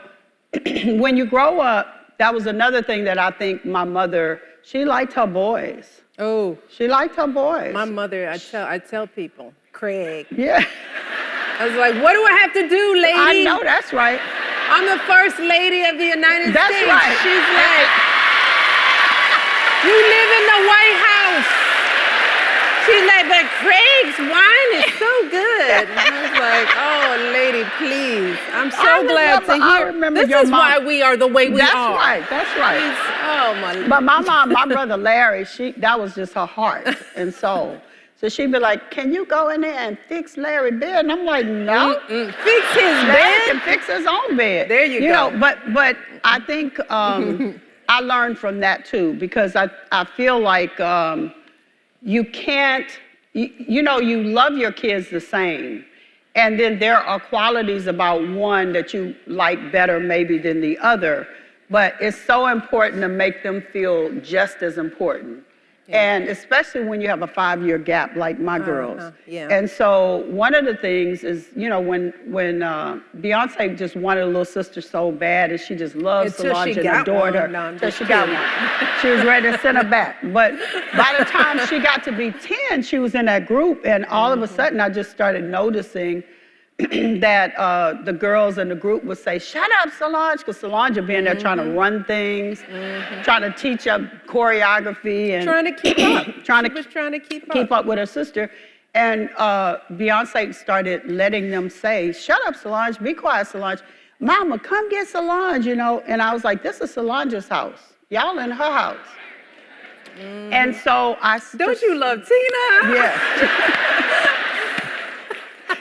when you grow up, that was another thing that I think my mother, she liked her boys. Oh. She liked her boys. My mother, I tell people, Craig. Yeah. I was like, what do I have to do, lady? I know, that's right. I'm the first lady of the United States. That's right. She's like, you live in the White House. She's like, but Craig's wine is so good. And I was like, oh, lady, please. I'm so glad to hear. I remember this is why we are the way we are. That's right. Oh, my. But my mom, my brother Larry, that was just her heart and soul. So she'd be like, can you go in there and fix Larry's bed? And I'm like, no. Fix his Larry bed? can fix his own bed. There you go. know, but I think I learned from that too, because I feel like you can't, you know, you love your kids the same. And then there are qualities about one that you like better maybe than the other. But it's so important to make them feel just as important. And especially when you have a 5-year gap like my girls. And so one of the things is, you know, when Beyonce just wanted a little sister so bad and she just loved Solange and adored her. Until she got one. She was ready to send her back. But by the time she got to be 10, she was in that group, and all of a sudden I just started noticing that the girls in the group would say, shut up, Solange, because Solange would be in there trying to run things, trying to teach up choreography. And trying to keep up. trying to keep up with her sister. And Beyonce started letting them say, shut up, Solange, be quiet, Solange. Mama, come get Solange, you know. And I was like, this is Solange's house. Y'all in her house. And so Don't you love Tina? Yes.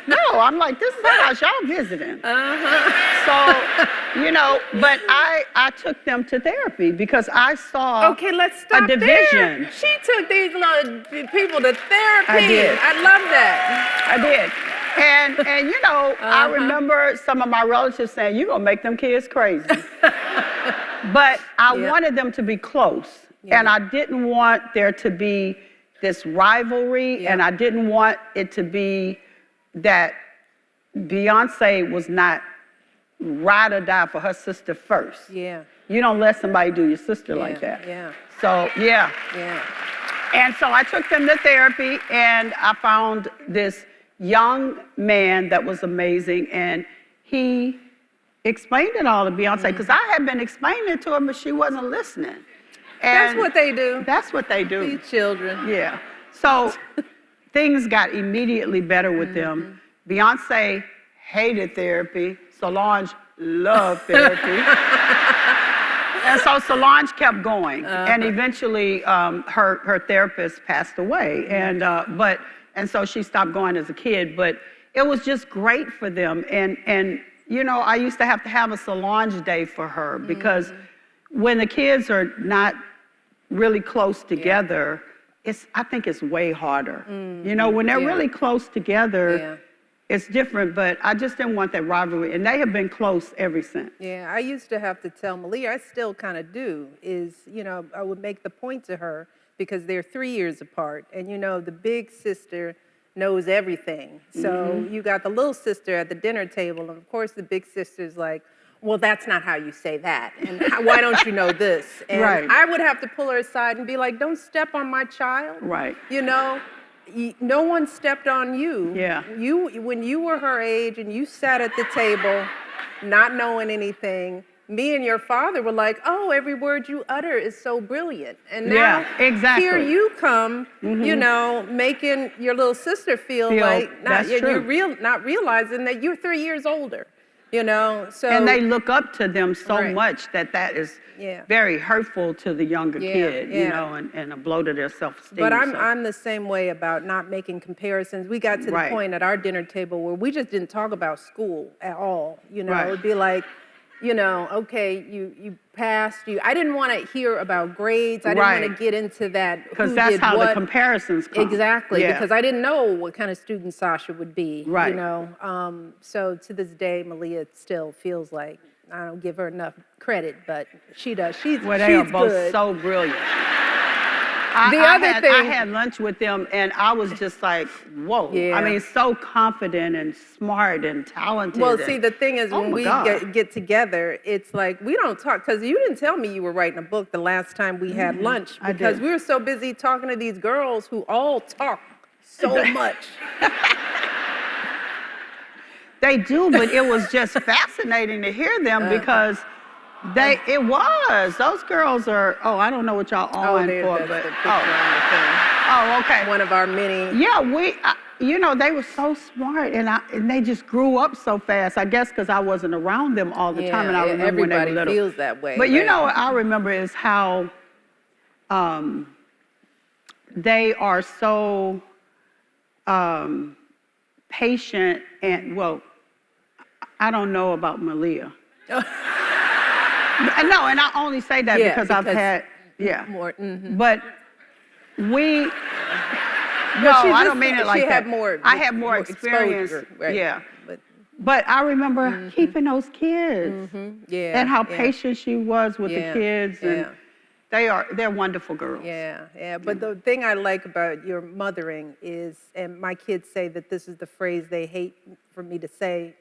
No, I'm like, this is her house, y'all visiting. So, you know, but I took them to therapy because I saw let's stop a division. There. She took these little people to therapy. I did. I love that. I did. And you know, I remember some of my relatives saying, you're gonna make them kids crazy. But I wanted them to be close. And I didn't want there to be this rivalry, and I didn't want it to be that Beyonce was not ride or die for her sister first. Yeah. You don't let somebody do your sister like that. Yeah. So, yeah. Yeah. And so I took them to therapy, and I found this young man that was amazing, and he explained it all to Beyonce, because I had been explaining it to her, but she wasn't listening. And that's what they do. That's what they do. These children. Yeah. So things got immediately better with them. Beyonce hated therapy. Solange loved therapy. And so Solange kept going. And eventually her therapist passed away. And so she stopped going as a kid. But it was just great for them. And you know, I used to have a Solange day for her, because when the kids are not really close together, I think it's way harder. You know, when they're really close together, it's different, but I just didn't want that rivalry, and they have been close ever since. Yeah, I used to have to tell Malia, I still kind of do, is, you know, I would make the point to her, because they're 3 years apart, and you know, the big sister knows everything. So you got the little sister at the dinner table, and of course the big sister's like, well, that's not how you say that. And why don't you know this? And Right. I would have to pull her aside and be like, don't step on my child. Right. You know, no one stepped on you. Yeah. When you were her age and you sat at the table, not knowing anything, me and your father were like, oh, every word you utter is so brilliant. And now exactly. here you come, you know, making your little sister feel like you're not realizing that you're 3 years older, you know. So and they look up to them so much that is very hurtful to the younger kid, you know, and a blow to their self-esteem. But I'm the same way about not making comparisons. We got to the point at our dinner table where we just didn't talk about school at all. You know, it'd be like, you know, okay, you passed. I didn't want to hear about grades. I didn't want to get into that. Because that's how the comparisons come. Exactly, because I didn't know what kind of student Sasha would be. You know, so to this day, Malia still feels like I don't give her enough credit, but she does. They are both so brilliant. I had lunch with them, and I was just like, whoa. I mean, so confident and smart and talented. Well, see, the thing is, when we get together, it's like, we don't talk, because you didn't tell me you were writing a book the last time we had lunch, because we were so busy talking to these girls who all talk so much. They do, but it was just fascinating to hear them because those girls are, I don't know what y'all on for, but, okay. One of our many. Yeah, you know, they were so smart and they just grew up so fast, I guess because I wasn't around them all the time, and I remember when they were little. Everybody feels that way. But you know what I remember is how they are so patient and, well, I don't know about Malia. No, and I only say that because I've had, more. But I don't mean it like that. I had more experience. Yeah. But I remember keeping those kids. And how patient she was with the kids. And they're wonderful girls. Yeah. But the thing I like about your mothering is, and my kids say that this is the phrase they hate for me to say,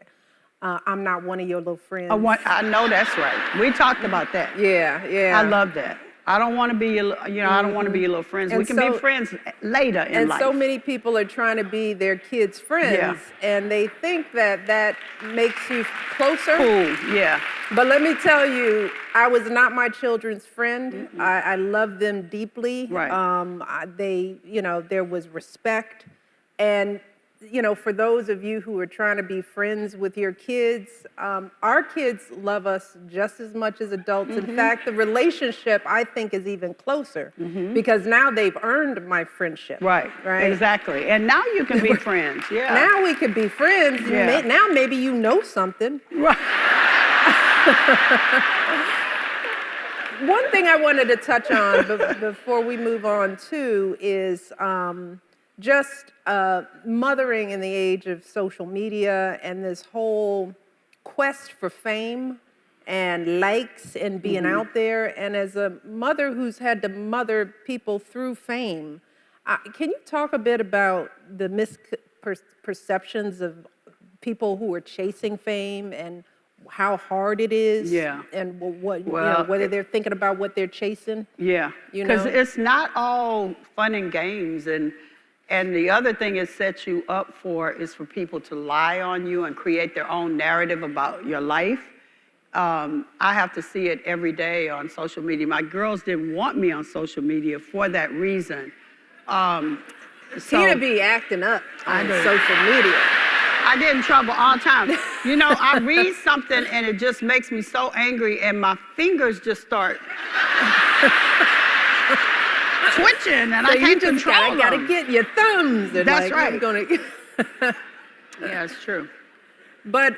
I'm not one of your little friends. I know that's right. We talked about that. Yeah. I love that. I don't want to be your, I don't want to be your little friends. We can be friends later in life. And so many people are trying to be their kids' friends, and they think that makes you closer. Cool, But let me tell you, I was not my children's friend. I love them deeply. There was respect, and for those of you who are trying to be friends with your kids, our kids love us just as much as adults. In fact, the relationship, I think, is even closer because now they've earned my friendship. Right, exactly. And now you can be friends, Now we can be friends. Now maybe you know something. Right. One thing I wanted to touch on before we move on, too, is just mothering in the age of social media and this whole quest for fame and likes and being out there. And as a mother who's had to mother people through fame, can you talk a bit about the misperceptions of people who are chasing fame and how hard it is? And whether they're thinking about what they're chasing? Because it's not all fun and games. And the other thing it sets you up for is for people to lie on you and create their own narrative about your life. I have to see it every day on social media. My girls didn't want me on social media for that reason. Tina be acting up on social media. I get in trouble all the time. I read something and it just makes me so angry and my fingers just start twitching, and I can't control them. You gotta get your thumbs. And that's right. I'm gonna Yeah, it's true. But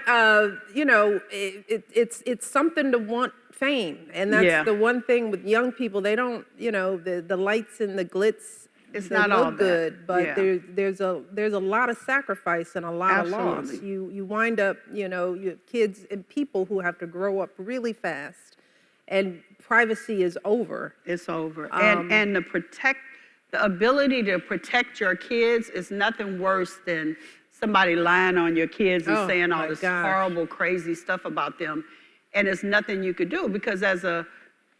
it's something to want fame, and that's the one thing with young people. They don't, the lights and the glitz. It's not all good, but there's a lot of sacrifice and a lot of loss. You wind up, your kids and people who have to grow up really fast. And privacy is over. It's over. And the ability to protect your kids is nothing worse than somebody lying on your kids and saying all this horrible, crazy stuff about them. and there's nothing you could do because as a,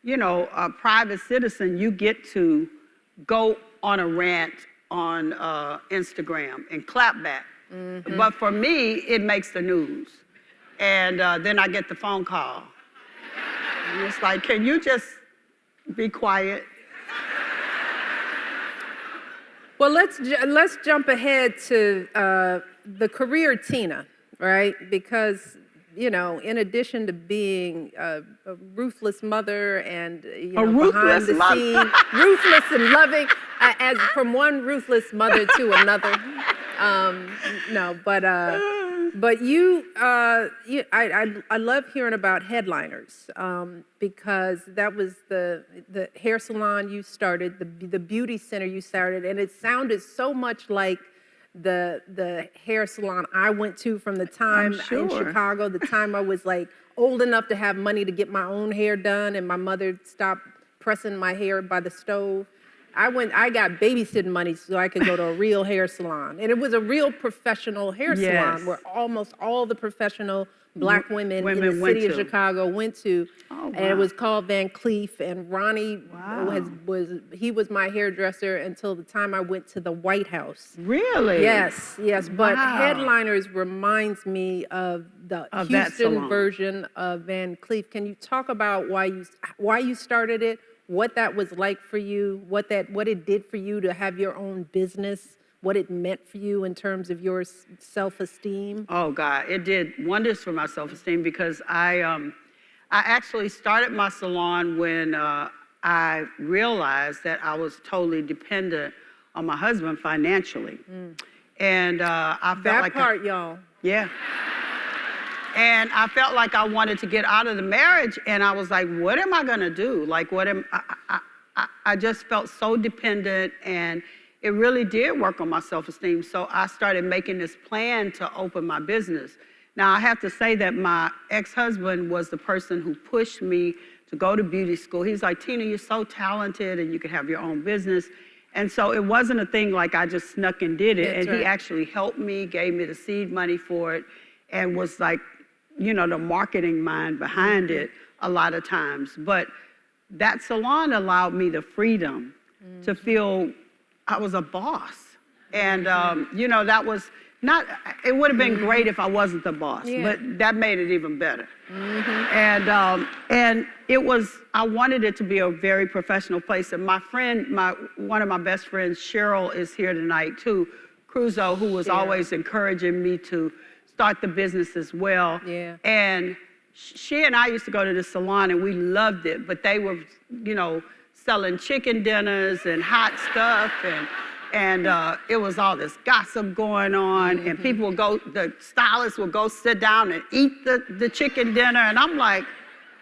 a private citizen, you get to go on a rant on Instagram and clap back. But for me, it makes the news. And then I get the phone call. And it's like, can you just be quiet? Well, let's jump ahead to the career Tina, right? Because, in addition to being a ruthless mother and, behind the scenes, ruthless and loving, as from one ruthless mother to another. But I love hearing about headliners because that was the hair salon you started, the beauty center you started, and it sounded so much like the hair salon I went to from the time in Chicago, the time I was like old enough to have money to get my own hair done, and my mother stopped pressing my hair by the stove. I got babysitting money so I could go to a real hair salon. And it was a real professional hair salon where almost all the professional Black women in the city of Chicago went to. Oh, wow. And it was called Van Cleef. And Ronnie was my hairdresser until the time I went to the White House. Really? Yes. Wow. But Headliners reminds me of the Houston version of Van Cleef. Can you talk about why you started it? What that was like for you, what it did for you to have your own business, what it meant for you in terms of your self-esteem? Oh God, it did wonders for my self-esteem because I actually started my salon when I realized that I was totally dependent on my husband financially. And I felt like y'all. Yeah. And I felt like I wanted to get out of the marriage, and I was like, what am I gonna do? Like, I just felt so dependent, and it really did work on my self-esteem. So I started making this plan to open my business. Now, I have to say that my ex-husband was the person who pushed me to go to beauty school. He's like, Tina, you're so talented, and you can have your own business. And so it wasn't a thing like I just snuck and did it. He actually helped me, gave me the seed money for it, and was like, the marketing mind behind it a lot of times. But that salon allowed me the freedom to feel I was a boss. And, that was not, it would have been great if I wasn't the boss, but that made it even better. And it was, I wanted it to be a very professional place. And my friend, one of my best friends, Cheryl, is here tonight too, Cruzo, who was always encouraging me to start the business as well. And she and I used to go to the salon and we loved it, but they were, selling chicken dinners and hot stuff and it was all this gossip going on and people would go, the stylists would go sit down and eat the chicken dinner and I'm like,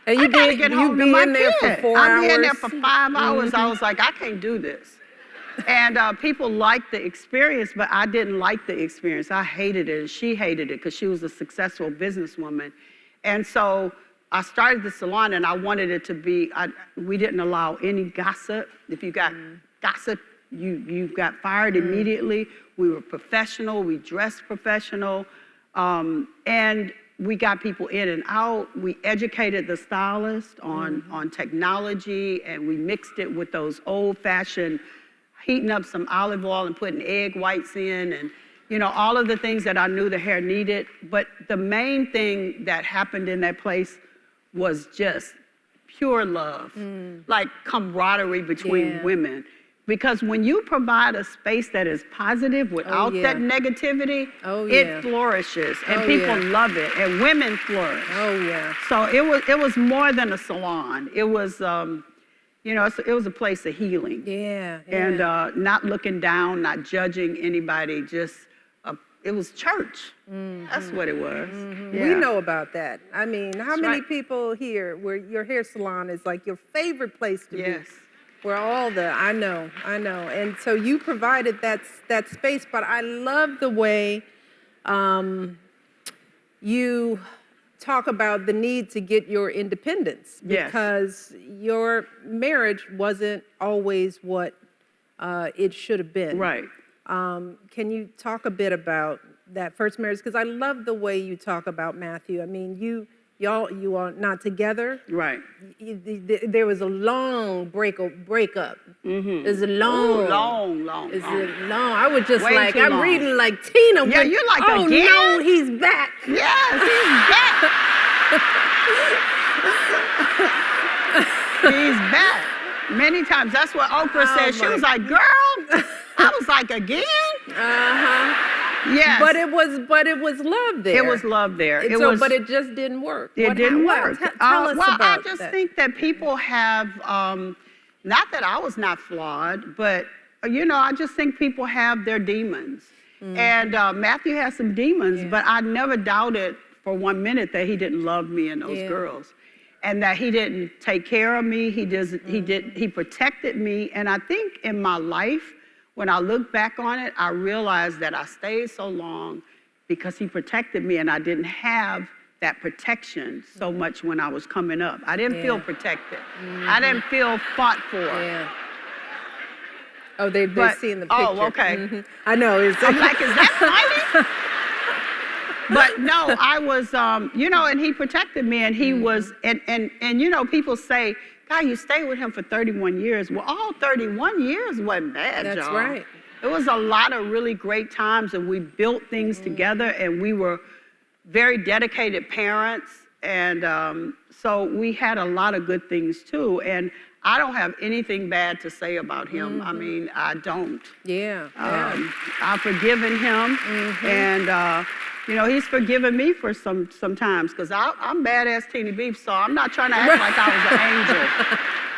and I gotta get home to my kid. For 4 hours. I'd be in there for 5 hours. I was like, I can't do this. And people liked the experience, but I didn't like the experience. I hated it, and she hated it because she was a successful businesswoman. And so I started the salon, and I wanted it to be, we didn't allow any gossip. If you got gossip, you got fired immediately. We were professional. We dressed professional. And we got people in and out. We educated the stylist on technology, and we mixed it with those old-fashioned heating up some olive oil and putting egg whites in and, all of the things that I knew the hair needed. But the main thing that happened in that place was just pure love, like camaraderie between women. Because when you provide a space that is positive without that negativity, it flourishes and people love it and women flourish. So it was more than a salon. It was, it was a place of healing. And not looking down, not judging anybody, just, it was church. That's what it was. We know about that. I mean, how many people here where your hair salon is like your favorite place to be? Where all I know. And so you provided that space, but I love the way you talk about the need to get your independence because your marriage wasn't always what it should have been. Can you talk a bit about that first marriage? Because I love the way you talk about Matthew. I mean, you are not together. Right. There was a long breakup. It's a long. It's a long. I was just Way like, too I'm long. reading like Tina. Yeah, you're like, oh again? no, he's back. Yes, he's back. He's back. Many times. That's what Oprah said. She was like, girl. I was like, again? Yes. But it was love there. It was love there. But it just didn't work. It didn't work. Tell us about I just that. think that people have, not that I was not flawed, but, I just think people have their demons. And Matthew has some demons, but I never doubted for 1 minute that he didn't love me and those girls. And that he didn't take care of me. He protected me. And I think in my life, when I look back on it, I realized that I stayed so long because he protected me, and I didn't have that protection so much when I was coming up. I didn't feel protected. I didn't feel fought for. Yeah. Oh, they're seeing the picture. Oh, okay. I know. I'm like, is that funny? But no, I was, and he protected me, and he was, and people say, God, you stayed with him for 31 years. Well, all 31 years wasn't bad, y'all. That's right. It was a lot of really great times, and we built things together, and we were very dedicated parents, and so we had a lot of good things too. And I don't have anything bad to say about him. I mean, I don't. Yeah. I've forgiven him, and he's forgiven me for sometimes, because I'm badass Teeny Beef, so I'm not trying to act like I was an angel.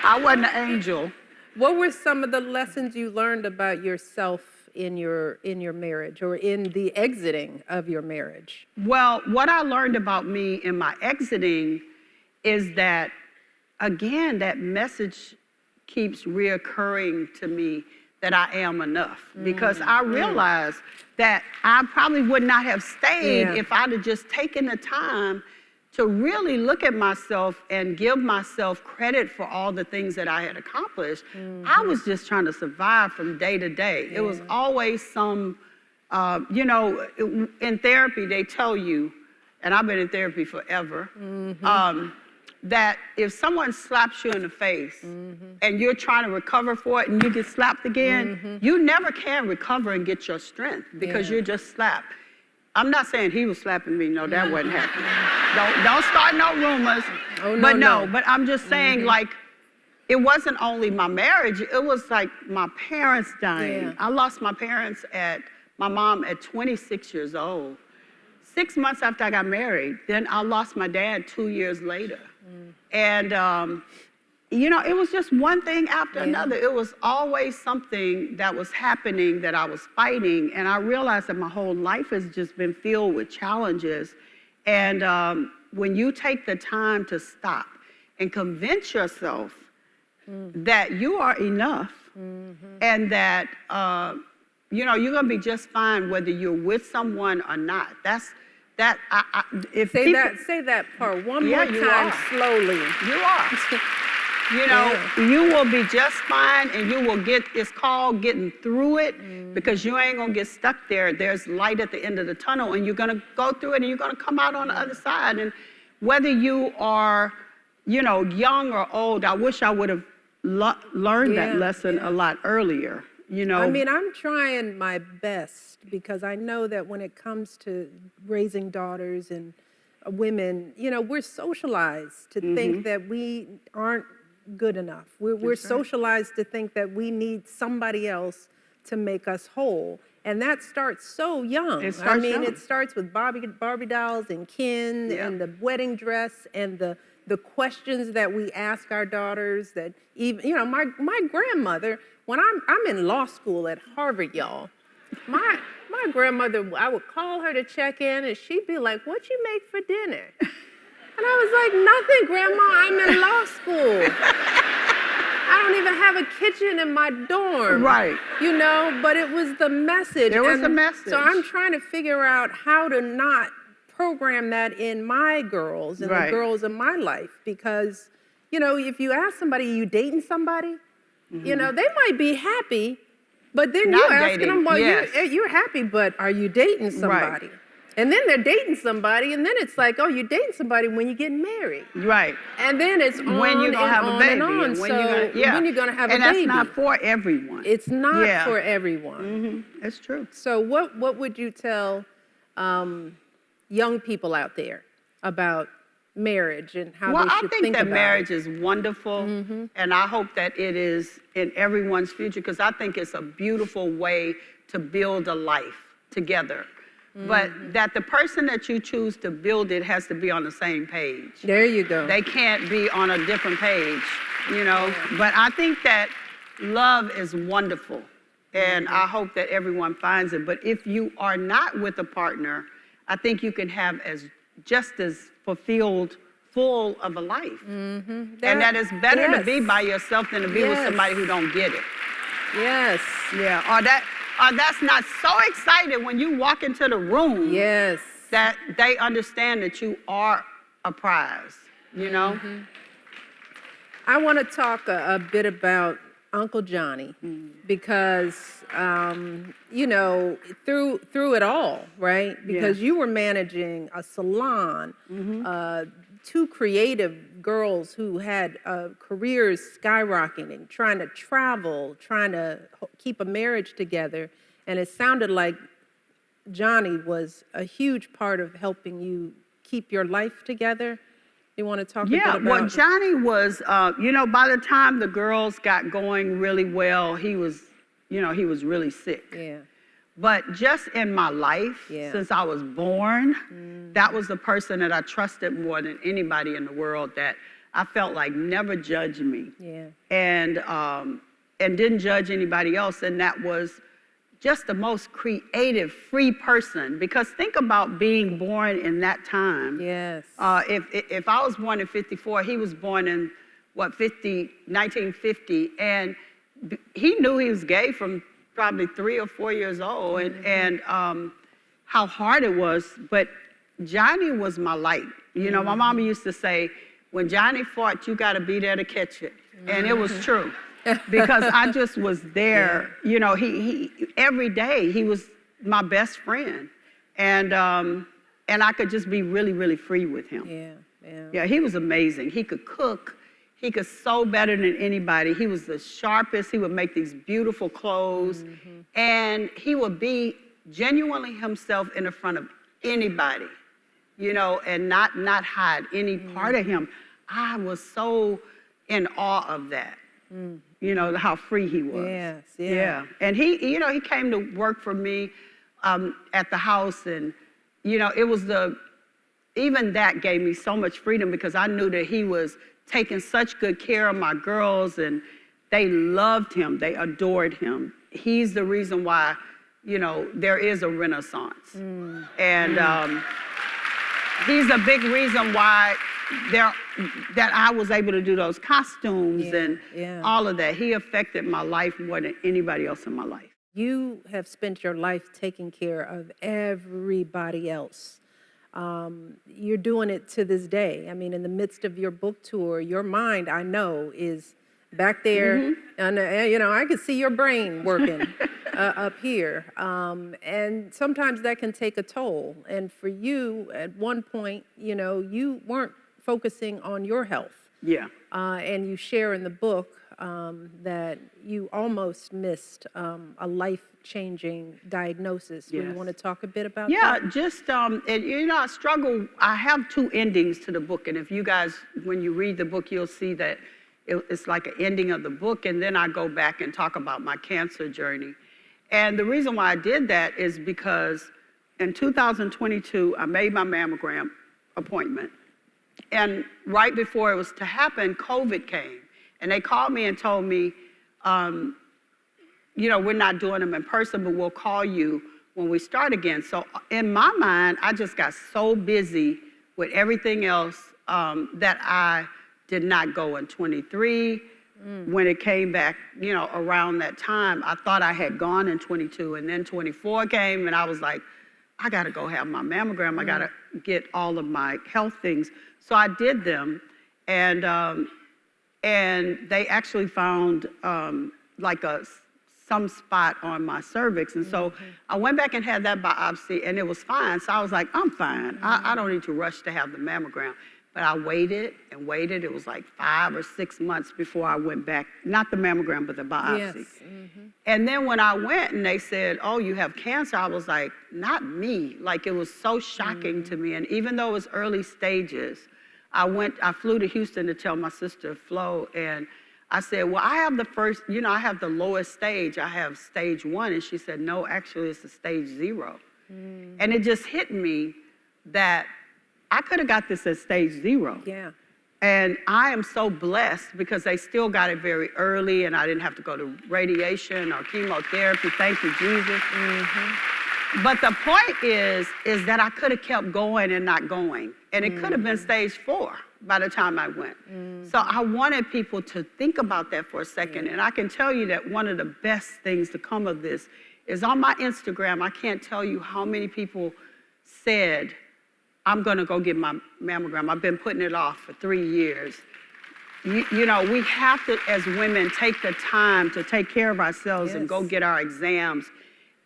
I wasn't an angel. What were some of the lessons you learned about yourself in your marriage, or in the exiting of your marriage? Well, what I learned about me in my exiting is that, again, that message keeps reoccurring to me, that I am enough. Because I realized that I probably would not have stayed if I'd have just taken the time to really look at myself and give myself credit for all the things that I had accomplished. I was just trying to survive from day to day. It was always some, in therapy they tell you, and I've been in therapy forever, that if someone slaps you in the face and you're trying to recover for it and you get slapped again, you never can recover and get your strength because you're just slapped. I'm not saying he was slapping me. No, that wasn't happening. Don't start no rumors. Oh, but no, but I'm just saying, like, it wasn't only my marriage. It was like my parents dying. Yeah. I lost my mom at 26 years old. 6 months after I got married. Then I lost my dad 2 years later. And, it was just one thing after another. It was always something that was happening that I was fighting. And I realized that my whole life has just been filled with challenges. And when you take the time to stop and convince yourself that you are enough and that, you're going to be just fine whether you're with someone or not. Say that part one more time slowly. You are. You will be just fine, and you will it's called getting through it, because you ain't gonna get stuck there. There's light at the end of the tunnel, and you're gonna go through it, and you're gonna come out on the other side. And whether you are, young or old, I wish I would have learned that lesson a lot earlier. I mean, I'm trying my best, because I know that when it comes to raising daughters and women, we're socialized to think that we aren't good enough. We're socialized to think that we need somebody else to make us whole. And that starts so young. It starts with Barbie dolls and Ken and the wedding dress and the questions that we ask our daughters, that even, my grandmother, when I'm in law school at Harvard, y'all, my grandmother, I would call her to check in, and she'd be like, "What you make for dinner?" And I was like, "Nothing, Grandma, I'm in law school. I don't even have a kitchen in my dorm." Right. But it was the message. There was a message. So I'm trying to figure out how to not program that in my girls and the girls in my life, because, if you ask somebody, you dating somebody, they might be happy, but then you're asking them, well, you're happy, but are you dating somebody? And then they're dating somebody, and then it's like, oh, you're dating somebody when you get married. Right. And then it's on When you're gonna have a baby, and on. and when So you're gonna have a baby. And that's not for everyone. It's not for everyone. Mm-hmm. It's true. So what would you tell young people out there about marriage and how they should think about it? Well, I think that marriage is wonderful, and I hope that it is in everyone's future, because I think it's a beautiful way to build a life together. But that the person that you choose to build it has to be on the same page. There you go. They can't be on a different page, you know? Yeah. But I think that love is wonderful, and I hope that everyone finds it. But if you are not with a partner, I think you can have just as fulfilled, full of a life. And that it's better to be by yourself than to be with somebody who don't get it. Yes. Yeah, or that's not so excited when you walk into the room. Yes. That they understand that you are a prize, you know? I want to talk a bit about Uncle Johnny, because, you know, through it all, right? Because you were managing a salon, 2 creative girls who had careers skyrocketing, trying to travel, trying to keep a marriage together. And it sounded like Johnny was a huge part of helping you keep your life together. You want to talk a bit about? Yeah, well, Johnny was, you know, by the time the girls got going really well, he was really sick. Yeah. But just in my life, since I was born, that was the person that I trusted more than anybody in the world, that I felt like never judged me. Yeah. And didn't judge anybody else. And that was just the most creative, free person. Because think about being born in that time. Yes. If I was born in 54, he was born in, 1950. And he knew he was gay from probably 3 or 4 years old, and how hard it was. But Johnny was my light. You know, my mama used to say, when Johnny fought, you got to be there to catch it. And it was true, because I just was there. You know, he every day he was my best friend, and I could just be really, really free with him. Yeah, he was amazing. He could cook. He could sew better than anybody. He was the sharpest. He would make these beautiful clothes. And he would be genuinely himself in the front of anybody, you know, and not hide any part of him. I was so in awe of that, you know, how free he was. Yes, yeah. And he, you know, he came to work for me at the house, and, you know, even that gave me so much freedom, because I knew that he was taking such good care of my girls, and they loved him. They adored him. He's the reason why, you know, there is a renaissance. And he's a big reason why that I was able to do those costumes and all of that. He affected my life more than anybody else in my life. You have spent your life taking care of everybody else. You're doing it to this day. I mean, in the midst of your book tour, your mind, I know, is back there. And, you know, I can see your brain working up here. And sometimes that can take a toll. And for you, at one point, you know, you weren't focusing on your health. Yeah. And you share in the book that you almost missed a life-changing diagnosis. Yes. Do you want to talk a bit about that? Yeah, just, and you know, I have 2 endings to the book, and if you guys, when you read the book, you'll see that it's like an ending of the book, and then I go back and talk about my cancer journey. And the reason why I did that is because in 2022, I made my mammogram appointment, and right before it was to happen, COVID came. And they called me and told me, you know, we're not doing them in person, but we'll call you when we start again. So in my mind, I just got so busy with everything else that I did not go in 23. When it came back, you know, around that time, I thought I had gone in 22, and then 24 came, and I was like, I got to go have my mammogram. I got to get all of my health things. So I did them, and they actually found like some spot on my cervix. And so I went back and had that biopsy, and it was fine. So I was like, I'm fine. I don't need to rush to have the mammogram. But I waited and waited. It was like 5 or 6 months before I went back, not the mammogram, but the biopsy. Yes. And then when I went and they said, oh, you have cancer, I was like, not me. Like, it was so shocking to me. And even though it was early stages, I flew to Houston to tell my sister, Flo, and I said, well, I have the first, I have the lowest stage. I have stage 1. And she said, no, actually, it's a stage 0. And it just hit me that I could have got this at stage 0. Yeah. And I am so blessed because they still got it very early, and I didn't have to go to radiation or chemotherapy. Thank you, Jesus. But the point is that I could have kept going and not going. And it could have been stage 4 by the time I went. So I wanted people to think about that for a second. And I can tell you that one of the best things to come of this is on my Instagram. I can't tell you how many people said, I'm gonna go get my mammogram. I've been putting it off for 3 years. We have to, as women, take the time to take care of ourselves and go get our exams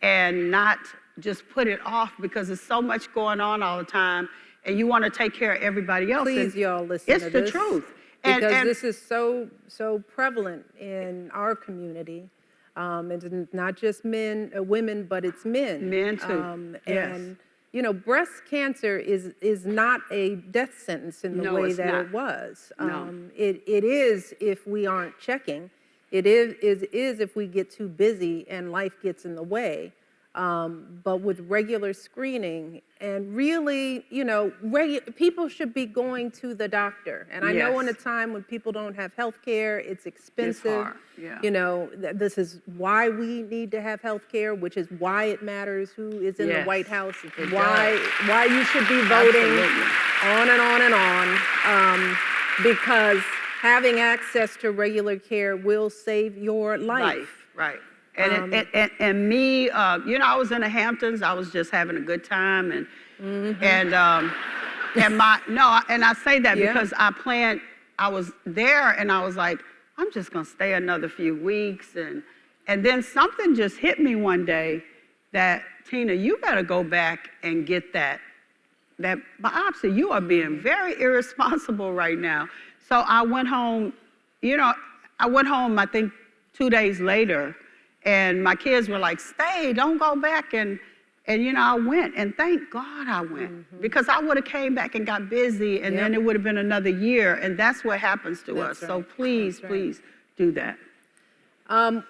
and not just put it off because there's so much going on all the time and you wanna take care of everybody else. Please, y'all, listen to this. It's the truth. Because this is so prevalent in our community. It's not just women, but it's men. Men too, yes. And breast cancer is not a death sentence in the way that it was. No. It is if we aren't checking. It is if we get too busy and life gets in the way. But with regular screening and really, people should be going to the doctor. And I know in a time when people don't have health care, it's expensive. It's hard. This is why we need to have health care, which is why it matters who is in the White House, why you should be voting, on and on and on. Because having access to regular care will save your life. Right. And me, I was in the Hamptons. I was just having a good time, and I say that because I was there, and I was like, I'm just gonna stay another few weeks, and then something just hit me one day that, Tina, you gotta go back and get that biopsy. You are being very irresponsible right now. So I went home. I think 2 days later. And my kids were like, stay, don't go back. And I went, and thank God I went. Because I would have came back and got busy, and then it would have been another year, and that's what happens to us. Right. So please do that.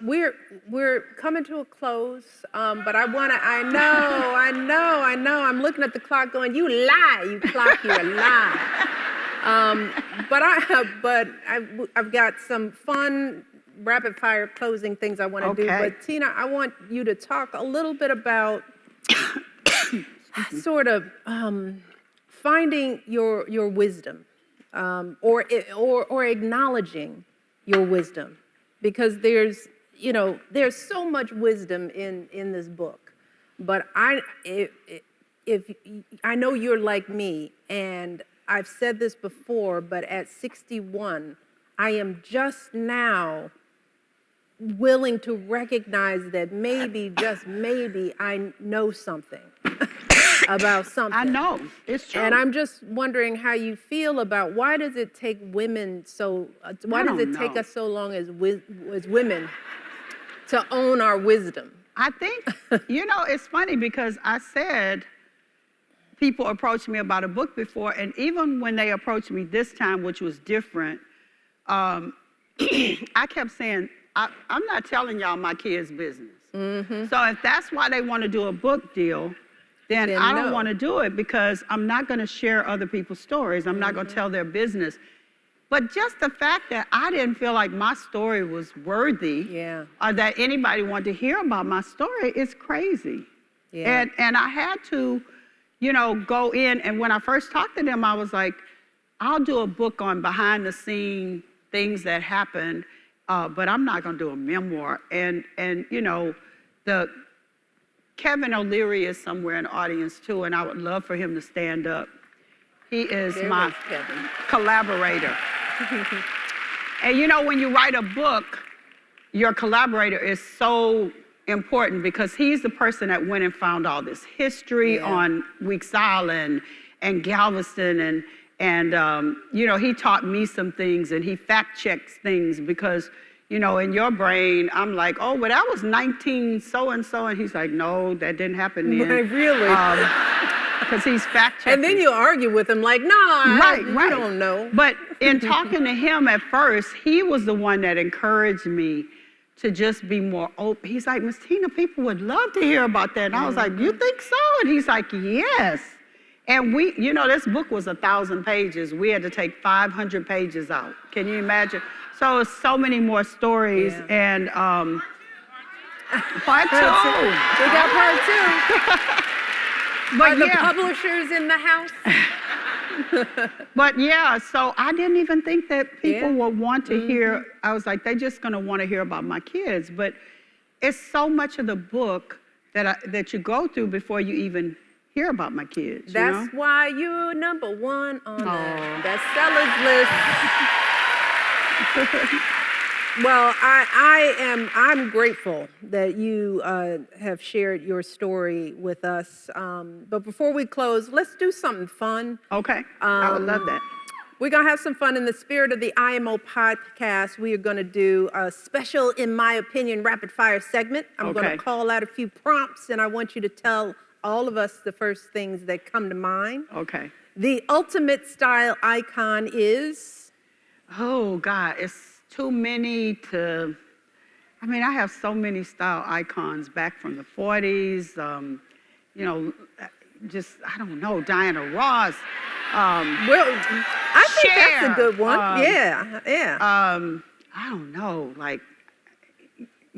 We're coming to a close, but I know, I'm looking at the clock going, you lie, you clock, you're a lie. I've got some fun rapid fire closing things I want to do. But Tina, I want you to talk a little bit about sort of finding your wisdom, or acknowledging your wisdom, because there's so much wisdom in this book. But if I know you're like me, and I've said this before, but at 61, I am just now willing to recognize that maybe, just maybe, I know something about something. I know, it's true. And I'm just wondering how you feel about why does it take women why does it take us so long as women to own our wisdom? I think, it's funny because I said, people approached me about a book before, and even when they approached me this time, which was different, I kept saying, I'm not telling y'all my kids' business. So if that's why they want to do a book deal, then I don't want to do it, because I'm not going to share other people's stories. I'm not going to tell their business. But just the fact that I didn't feel like my story was worthy, or that anybody wanted to hear about my story, is crazy. And I had to, go in. And when I first talked to them, I was like, I'll do a book on behind the scene things that happened, but I'm not going to do a memoir. And the Kevin O'Leary is somewhere in the audience too, and I would love for him to stand up. He is my collaborator. And when you write a book, your collaborator is so important because he's the person that went and found all this history on Weeks Island and Galveston, and you know, he taught me some things and he fact checks things because, you know, in your brain, I'm like, oh, well, that was 19 so-and-so, and he's like, no, that didn't happen then. Really? Because he's fact checking. And then you argue with him like, no, I don't know. But in talking to him at first, he was the one that encouraged me to just be more open. He's like, Miss Tina, people would love to hear about that. And I was like, you think so? And he's like, yes. And we, you know, this book was 1,000 pages. We had to take 500 pages out. Can you imagine? So it's so many more stories. And part two. We got part two. But Are the publishers in the house? But yeah, so I didn't even think that people would want to hear. I was like, they're just going to want to hear about my kids. But it's so much of the book that you go through before you even hear about my kids. That's why you're #1 on the bestsellers list. Well, I'm grateful that you have shared your story with us. But before we close, let's do something fun. Okay, I would love that. We're going to have some fun in the spirit of the IMO podcast. We are going to do a special, in my opinion, rapid fire segment. I'm going to call out a few prompts, and I want you to tell all of us the first things that come to mind. Okay. The ultimate style icon is? Oh, God, it's too many to, I mean, I have so many style icons back from the 40s, you know, just, I don't know, Diana Ross. Well, I think that's a good one. Yeah. I don't know, like.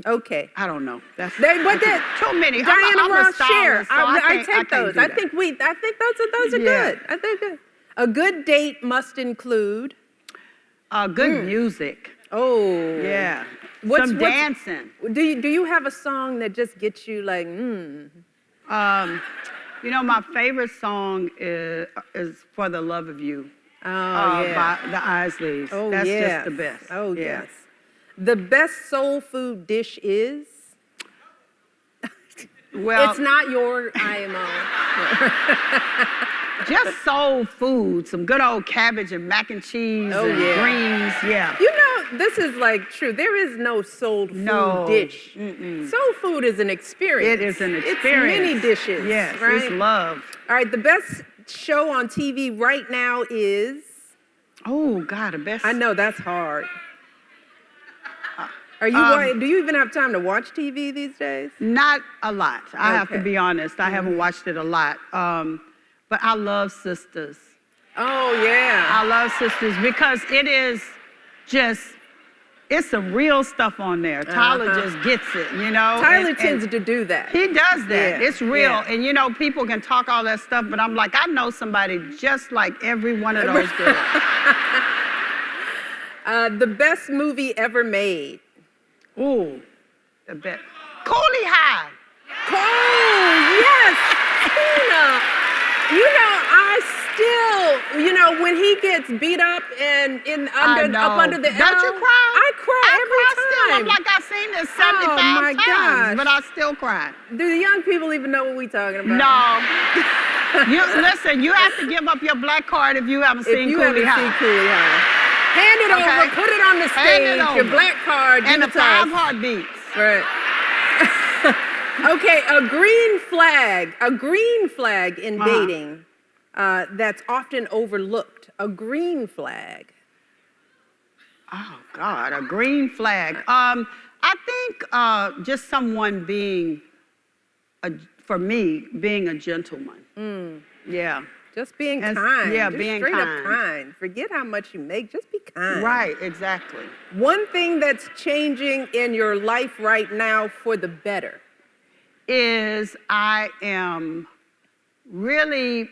Okay. I don't know. That's too many. Diana Ross, Cher. I take those. I think those are good. I think a good date must include good music. Oh. Yeah. Some dancing. Do you have a song that just gets you like, You know, my favorite song is For the Love of You. By the Isleys. Oh, that's just the best. Oh, yes. The best soul food dish is? Well, it's not your IMO. Just soul food, some good old cabbage and mac and cheese and greens, You know, this is like true. There is no soul food dish. Soul food is an experience. It is an experience. It's many dishes. Yes, right? it's love. All right, the best show on TV right now is? Oh, God, the best. I know, that's hard. Do you even have time to watch TV these days? Not a lot. I have to be honest. I haven't watched it a lot. But I love Sisters. Oh, yeah. I love Sisters because it is just, it's some real stuff on there. Tyler just gets it, you know? Tyler tends to do that. He does that. Yeah. It's real. And, you know, people can talk all that stuff, but I'm like, I know somebody just like every one of those girls. The best movie ever made. Ooh, the best. Coolie High. Oh, yes, Tina. You know, when he gets beat up and up under the L. Don't you cry? I cry every time. Still. I'm like, I've seen this 75 times, but I still cry. Do the young people even know what we're talking about? No. Listen, you have to give up your black card if you haven't seen Coolie High. Hand it over, put it on the stage, your black card, and the 5 heartbeats. Right. Okay, a green flag in dating that's often overlooked. A green flag. Oh, God, a green flag. I think just someone being, for me, being a gentleman. Yeah. Just being kind. Yeah, just being straight kind. up kind. Forget how much you make, just be kind. Right, exactly. One thing that's changing in your life right now for the better is I am really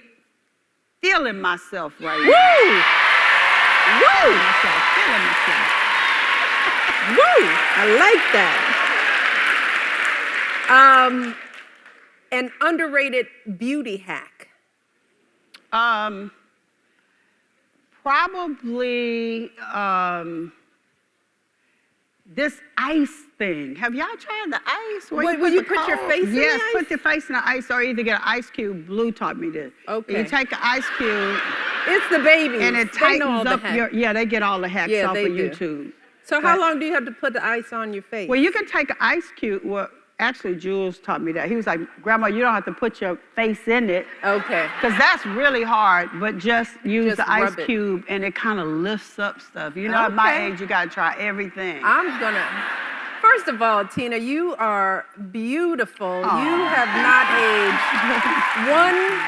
feeling myself right now. Woo! Feeling myself. Woo! I like that. An underrated beauty hack. Probably this ice thing. Have y'all tried the ice? Will you put your face in the Yes, ice? put your face in the ice, or either get an ice cube. Blue taught me this. Okay. You take an ice cube, It's the babies. and it They know all tightens the up hacks. they get all the hacks Yeah, off they of do. YouTube. So how But- long do you have to put the ice on your face? Well, you can take an ice cube. Well, actually, Jules taught me that. He was like, Grandma, you don't have to put your face in it, Okay. because that's really hard, but just use Just the ice rub it. cube, and it kind of lifts up stuff. You know, at my Okay. age, you got to try everything. I'm gonna. First of all, Tina, you are beautiful. Aw. You have not aged one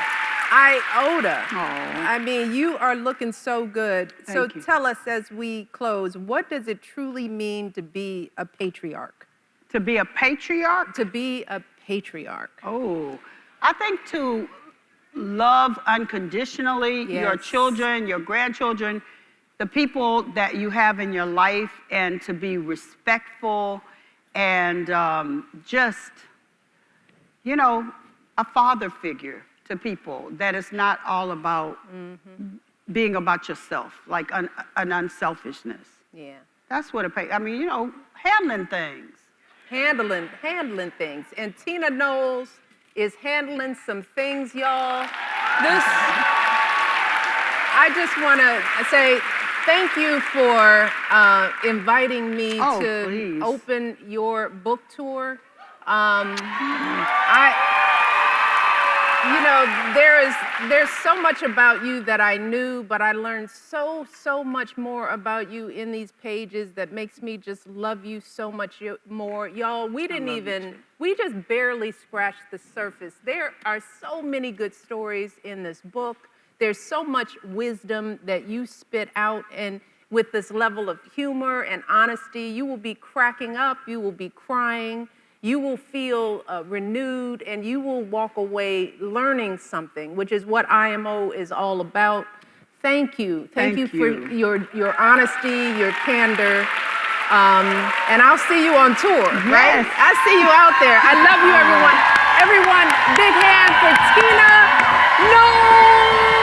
iota. Aw. I mean, you are looking so good. So Thank you. tell us as we close, what does it truly mean to be a patriarch? To be a patriarch? To be a patriarch. Oh, I think to love unconditionally your Yes. children, your grandchildren, the people that you have in your life, and to be respectful and just, you know, a father figure to people, that is not all about being about yourself, like an unselfishness. Yeah. That's what I mean, you know, handling things. Handling things. And Tina Knowles is handling some things, y'all. I just want to say thank you for inviting me to Please. open your book tour. There's so much about you that I knew, but I learned so much more about you in these pages that makes me just love you so much more. Y'all, we just barely scratched the surface. There are so many good stories in this book. There's so much wisdom that you spit out, and with this level of humor and honesty, you will be cracking up, you will be crying, you will feel renewed, and you will walk away learning something, which is what IMO is all about. Thank you. Thank you for your honesty, your candor. And I'll see you on tour, right? Yes. I see you out there. I love you, everyone. Everyone, big hand for Tina Knowles.